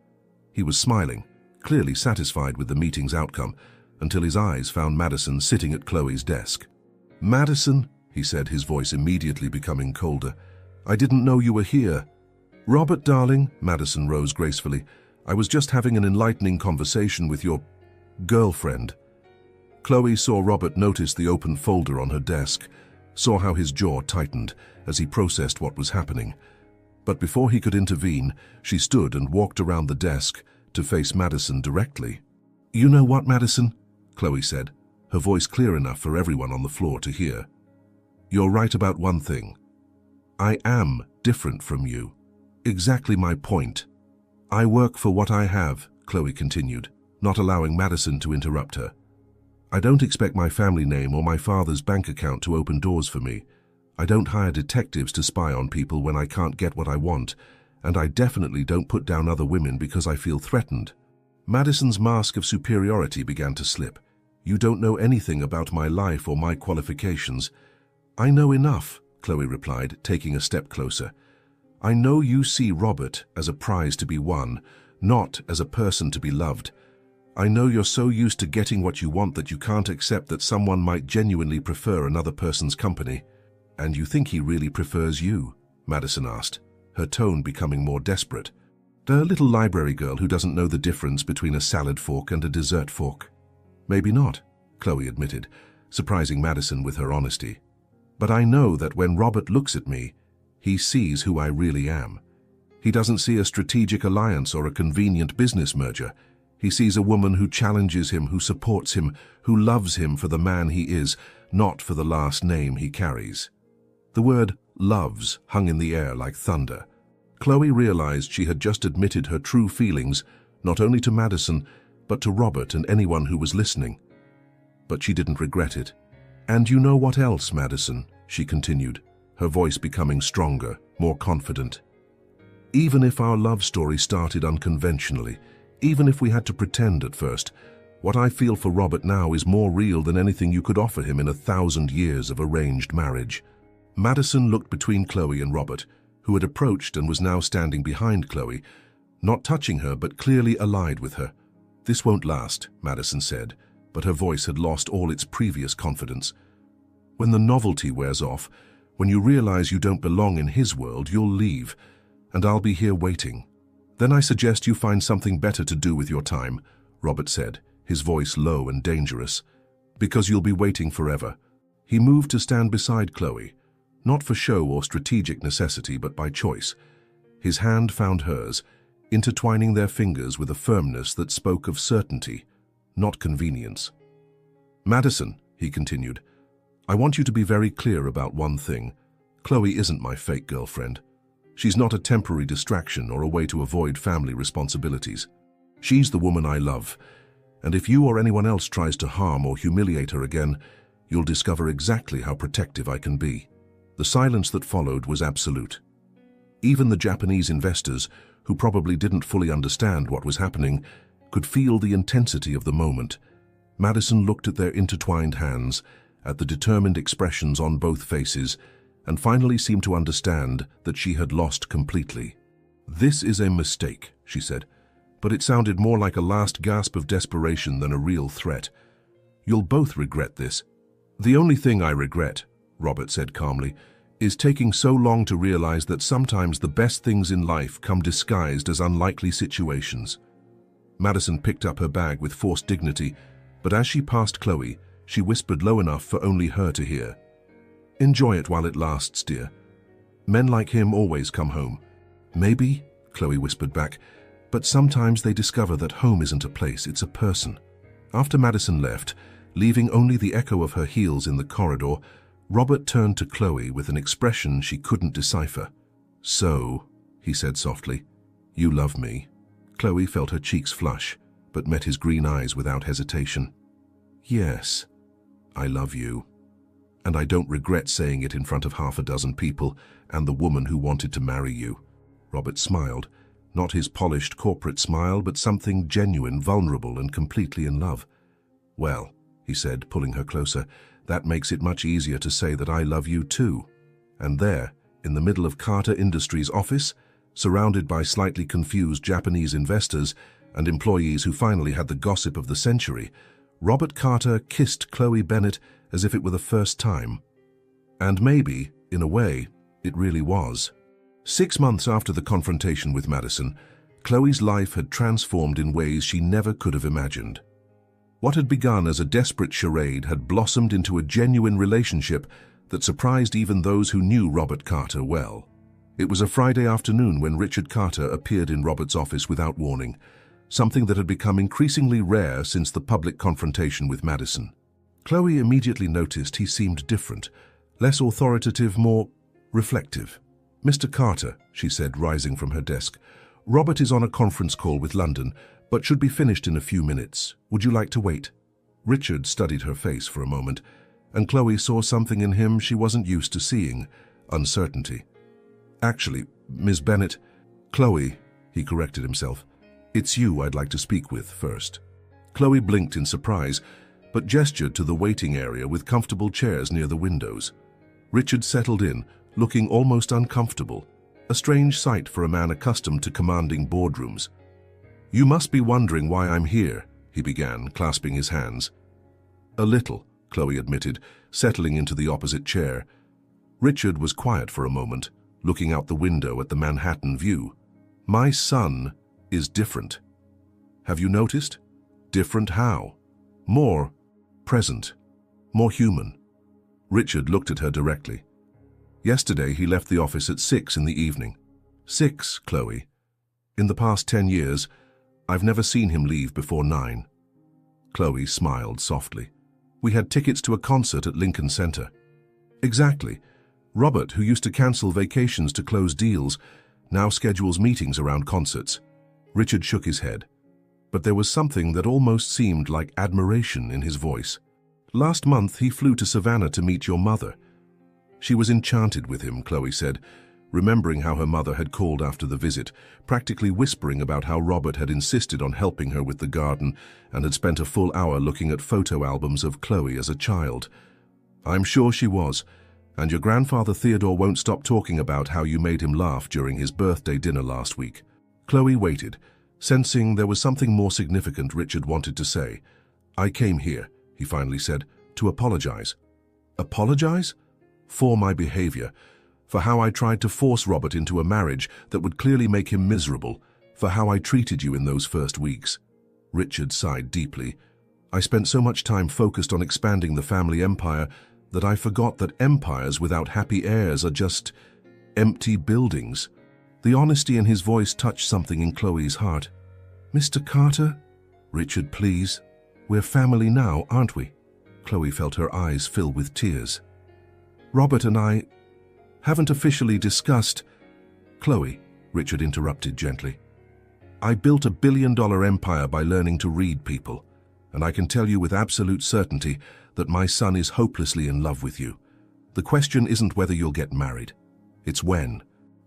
Speaker 1: He was smiling, clearly satisfied with the meeting's outcome, until his eyes found Madison sitting at Chloe's desk. "Madison," he said, his voice immediately becoming colder, "I didn't know you were here." "Robert, darling," Madison rose gracefully, "I was just having an enlightening conversation with your girlfriend." Chloe saw Robert notice the open folder on her desk, saw how his jaw tightened as he processed what was happening. But before he could intervene, she stood and walked around the desk to face Madison directly. "You know what, Madison?" Chloe said, her voice clear enough for everyone on the floor to hear. "You're right about one thing. I am different from you. Exactly my point. I work for what I have," Chloe continued, not allowing Madison to interrupt her. "I don't expect my family name or my father's bank account to open doors for me. I don't hire detectives to spy on people when I can't get what I want, and I definitely don't put down other women because I feel threatened." Madison's mask of superiority began to slip. "You don't know anything about my life or my qualifications." "I know enough," Chloe replied, taking a step closer. "I know you see Robert as a prize to be won, not as a person to be loved. I know you're so used to getting what you want that you can't accept that someone might genuinely prefer another person's company." "And you think he really prefers you?" Madison asked, her tone becoming more desperate. "The little library girl who doesn't know the difference between a salad fork and a dessert fork." "Maybe not," Chloe admitted, surprising Madison with her honesty. "But I know that when Robert looks at me, he sees who I really am. He doesn't see a strategic alliance or a convenient business merger. He sees a woman who challenges him, who supports him, who loves him for the man he is, not for the last name he carries." The word "loves" hung in the air like thunder. Chloe realized she had just admitted her true feelings, not only to Madison, but to Robert and anyone who was listening. But she didn't regret it. "And you know what else, Madison?" she continued, her voice becoming stronger, more confident. "Even if our love story started unconventionally, even if we had to pretend at first, what I feel for Robert now is more real than anything you could offer him in 1,000 years of arranged marriage." Madison looked between Chloe and Robert, who had approached and was now standing behind Chloe, not touching her but clearly allied with her. "This won't last," Madison said, but her voice had lost all its previous confidence. "When the novelty wears off, when you realize you don't belong in his world, you'll leave, and I'll be here waiting. Then I suggest you find something better to do with your time," Robert said, his voice low and dangerous, "because you'll be waiting forever." He moved to stand beside Chloe, not for show or strategic necessity, but by choice. His hand found hers, intertwining their fingers with a firmness that spoke of certainty, not convenience. "Madison," he continued, "I want you to be very clear about one thing. Chloe isn't my fake girlfriend. She's not a temporary distraction or a way to avoid family responsibilities. She's the woman I love, and if you or anyone else tries to harm or humiliate her again, you'll discover exactly how protective I can be." The silence that followed was absolute. Even the Japanese investors, who probably didn't fully understand what was happening, could feel the intensity of the moment. Madison looked at their intertwined hands, at the determined expressions on both faces, and finally seemed to understand that she had lost completely. "This is a mistake," she said, but it sounded more like a last gasp of desperation than a real threat. "You'll both regret this." "The only thing I regret," Robert said calmly, "is taking so long to realize that sometimes the best things in life come disguised as unlikely situations." Madison picked up her bag with forced dignity, but as she passed Chloe, she whispered low enough for only her to hear. "Enjoy it while it lasts, dear. Men like him always come home." "Maybe," Chloe whispered back, "but sometimes they discover that home isn't a place, it's a person." After Madison left, leaving only the echo of her heels in the corridor, Robert turned to Chloe with an expression she couldn't decipher. "So," he said softly, "you love me?" Chloe felt her cheeks flush, but met his green eyes without hesitation. "Yes, I love you. And I don't regret saying it in front of half a dozen people and the woman who wanted to marry you." Robert smiled, not his polished corporate smile, but something genuine, vulnerable, and completely in love. "Well," he said, pulling her closer, "that makes it much easier to say that I love you too." And there, in the middle of Carter Industries' office, Surrounded by slightly confused Japanese investors and employees who finally had the gossip of the century, Robert Carter kissed Chloe Bennet as if it were the first time. And maybe, in a way, it really was. 6 months after the confrontation with Madison, Chloe's life had transformed in ways she never could have imagined. What had begun as a desperate charade had blossomed into a genuine relationship that surprised even those who knew Robert Carter well. It was a Friday afternoon when Richard Carter appeared in Robert's office without warning, something that had become increasingly rare since the public confrontation with Madison. Chloe immediately noticed he seemed different, less authoritative, more reflective. "Mr. Carter," she said, rising from her desk, "Robert is on a conference call with London, but should be finished in a few minutes. Would you like to wait?" Richard studied her face for a moment, and Chloe saw something in him she wasn't used to seeing: uncertainty. "Actually, Miss Bennet—" "Chloe," he corrected himself. "It's you I'd like to speak with first." Chloe blinked in surprise, but gestured to the waiting area with comfortable chairs near the windows. Richard settled in, looking almost uncomfortable, a strange sight for a man accustomed to commanding boardrooms. "You must be wondering why I'm here," he began, clasping his hands. "A little," Chloe admitted, settling into the opposite chair. Richard was quiet for a moment, looking out the window at the Manhattan view. "My son is different. Have you noticed? Different how? More present, more human." Richard looked at her directly. "Yesterday he left the office at 6 in the evening." 6, Chloe. "In the past 10 years, I've never seen him leave before 9. Chloe smiled softly. "We had tickets to a concert at Lincoln Center." "Exactly. Robert, who used to cancel vacations to close deals, now schedules meetings around concerts." Richard shook his head, but there was something that almost seemed like admiration in his voice. "Last month he flew to Savannah to meet your mother." She was enchanted with him, Chloe said, remembering how her mother had called after the visit, practically whispering about how Robert had insisted on helping her with the garden and had spent a full hour looking at photo albums of Chloe as a child. "I'm sure she was. And your grandfather Theodore won't stop talking about how you made him laugh during his birthday dinner last week." Chloe waited, sensing there was something more significant Richard wanted to say. "I came here," he finally said, "to apologize." "Apologize?" "For my behavior, for how I tried to force Robert into a marriage that would clearly make him miserable, for how I treated you in those first weeks." Richard sighed deeply. "I spent so much time focused on expanding the family empire that I forgot that empires without happy heirs are just empty buildings." The honesty in his voice touched something in Chloe's heart. "Mr. Carter?" "Richard, please. We're family now, aren't we?" Chloe felt her eyes fill with tears. "Robert and I haven't officially discussed—" "Chloe," Richard interrupted gently. "I built $1 billion empire by learning to read people, and I can tell you with absolute certainty that my son is hopelessly in love with you. The question isn't whether you'll get married. It's when."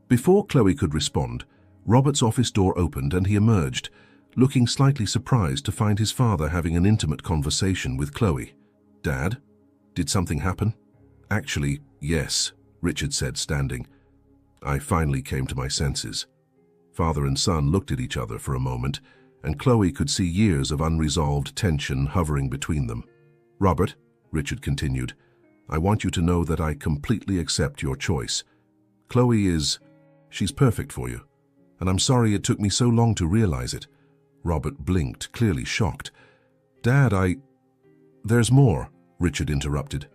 Speaker 1: Before Chloe could respond, Robert's office door opened and he emerged, looking slightly surprised to find his father having an intimate conversation with Chloe. "Dad, did something happen?" "Actually, yes," Richard said, standing. "I finally came to my senses." Father and son looked at each other for a moment, and Chloe could see years of unresolved tension hovering between them. "Robert," Richard continued, "I want you to know that I completely accept your choice. Chloe she's perfect for you, and I'm sorry it took me so long to realize it." Robert blinked, clearly shocked. "Dad, There's more," Richard interrupted.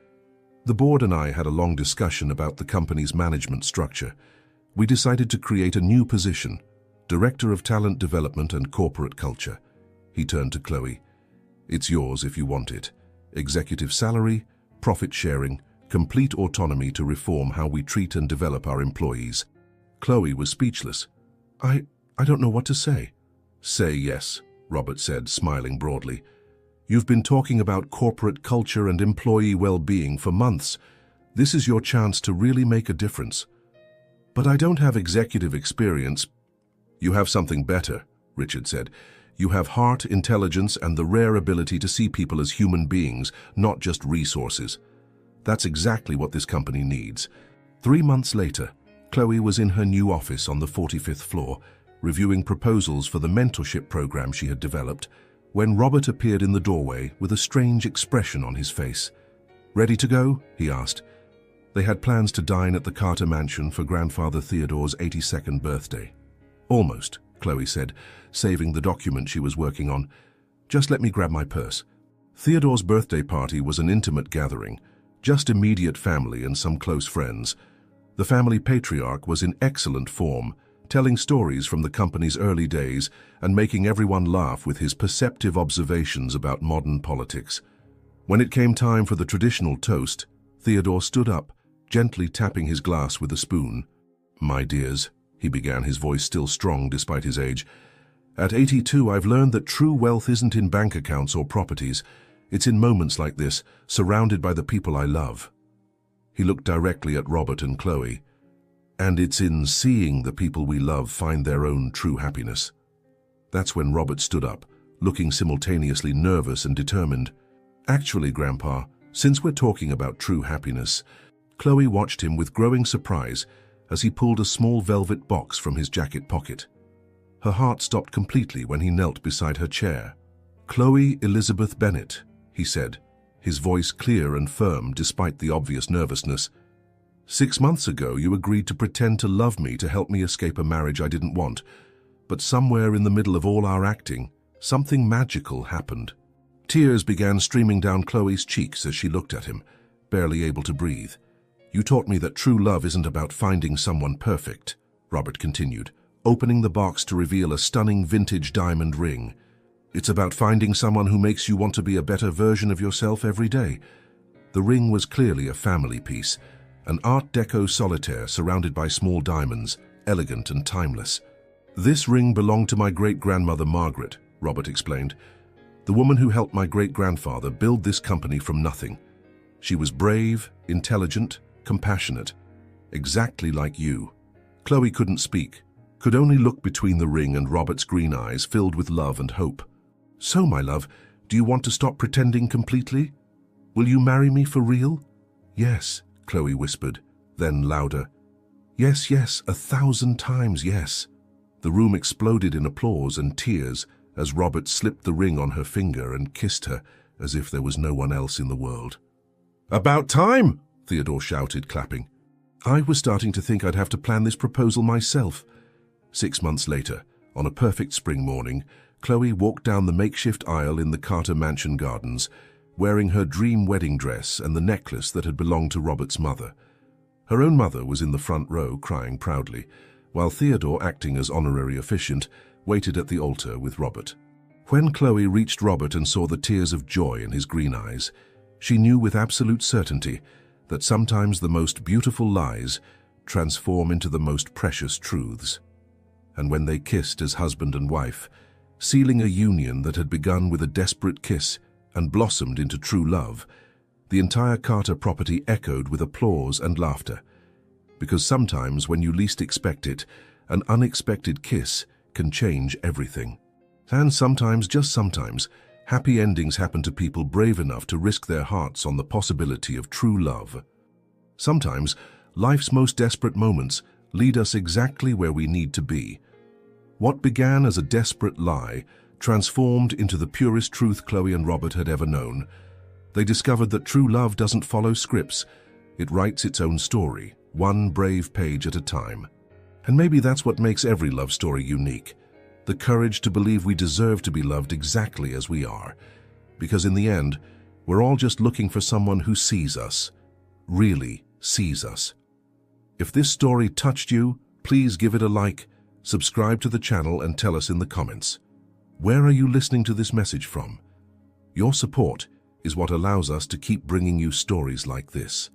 Speaker 1: "The board and I had a long discussion about the company's management structure. We decided to create a new position, Director of Talent Development and Corporate Culture." He turned to Chloe. "It's yours if you want it. Executive salary, profit sharing, complete autonomy to reform how we treat and develop our employees." Chloe was speechless. I don't know what to say." "Say yes," Robert said, smiling broadly. "You've been talking about corporate culture and employee well-being for months. This is your chance to really make a difference." "But I don't have executive experience." "You have something better," Richard said. "You have heart, intelligence, and the rare ability to see people as human beings, not just resources. That's exactly what this company needs." 3 months later, Chloe was in her new office on the 45th floor, reviewing proposals for the mentorship program she had developed, when Robert appeared in the doorway with a strange expression on his face. "Ready to go?" he asked. They had plans to dine at the Carter mansion for grandfather Theodore's 82nd birthday. "Almost," Chloe said, saving the document she was working on. "Just let me grab my purse." Theodore's birthday party was an intimate gathering, just immediate family and some close friends. The family patriarch was in excellent form, telling stories from the company's early days and making everyone laugh with his perceptive observations about modern politics. When it came time for the traditional toast, Theodore stood up, gently tapping his glass with a spoon. "My dears," he began, his voice still strong despite his age, "at 82 I've learned that true wealth isn't in bank accounts or properties. It's in moments like this, surrounded by the people I love." He looked directly at Robert and Chloe. "And it's in seeing the people we love find their own true happiness." That's when Robert stood up, looking simultaneously nervous and determined. "Actually, Grandpa, since we're talking about true happiness..." Chloe watched him with growing surprise as he pulled a small velvet box from his jacket pocket. Her heart stopped completely when he knelt beside her chair. "Chloe Elizabeth Bennett," he said, his voice clear and firm despite the obvious nervousness. "6 months ago you agreed to pretend to love me to help me escape a marriage I didn't want. But somewhere in the middle of all our acting, something magical happened." Tears began streaming down Chloe's cheeks as she looked at him, barely able to breathe. "You taught me that true love isn't about finding someone perfect," Robert continued, opening the box to reveal a stunning vintage diamond ring. "It's about finding someone who makes you want to be a better version of yourself every day." The ring was clearly a family piece, an Art Deco solitaire surrounded by small diamonds, elegant and timeless. "This ring belonged to my great-grandmother Margaret," Robert explained. "The woman who helped my great-grandfather build this company from nothing. She was brave, intelligent, compassionate, exactly like you." Chloe couldn't speak, could only look between the ring and Robert's green eyes filled with love and hope. "So, my love, do you want to stop pretending completely? Will you marry me for real?" "Yes," Chloe whispered, then louder. "Yes, yes, 1,000 times yes." The room exploded in applause and tears as Robert slipped the ring on her finger and kissed her as if there was no one else in the world. "About time!" Theodore shouted, clapping. "I was starting to think I'd have to plan this proposal myself." 6 months later, on a perfect spring morning, Chloe walked down the makeshift aisle in the Carter Mansion gardens, wearing her dream wedding dress and the necklace that had belonged to Robert's mother. Her own mother was in the front row, crying proudly, while Theodore, acting as honorary officiant, waited at the altar with Robert. When Chloe reached Robert and saw the tears of joy in his green eyes, she knew with absolute certainty that sometimes the most beautiful lies transform into the most precious truths. And when they kissed as husband and wife, sealing a union that had begun with a desperate kiss and blossomed into true love, the entire Carter property echoed with applause and laughter. Because sometimes, when you least expect it, an unexpected kiss can change everything. And sometimes, just sometimes, happy endings happen to people brave enough to risk their hearts on the possibility of true love. Sometimes, life's most desperate moments lead us exactly where we need to be. What began as a desperate lie transformed into the purest truth Chloe and Robert had ever known. They discovered that true love doesn't follow scripts. It writes its own story, one brave page at a time. And maybe that's what makes every love story unique. The courage to believe we deserve to be loved exactly as we are. Because in the end, we're all just looking for someone who sees us, really sees us. If this story touched you, please give it a like, subscribe to the channel and tell us in the comments. Where are you listening to this message from? Your support is what allows us to keep bringing you stories like this.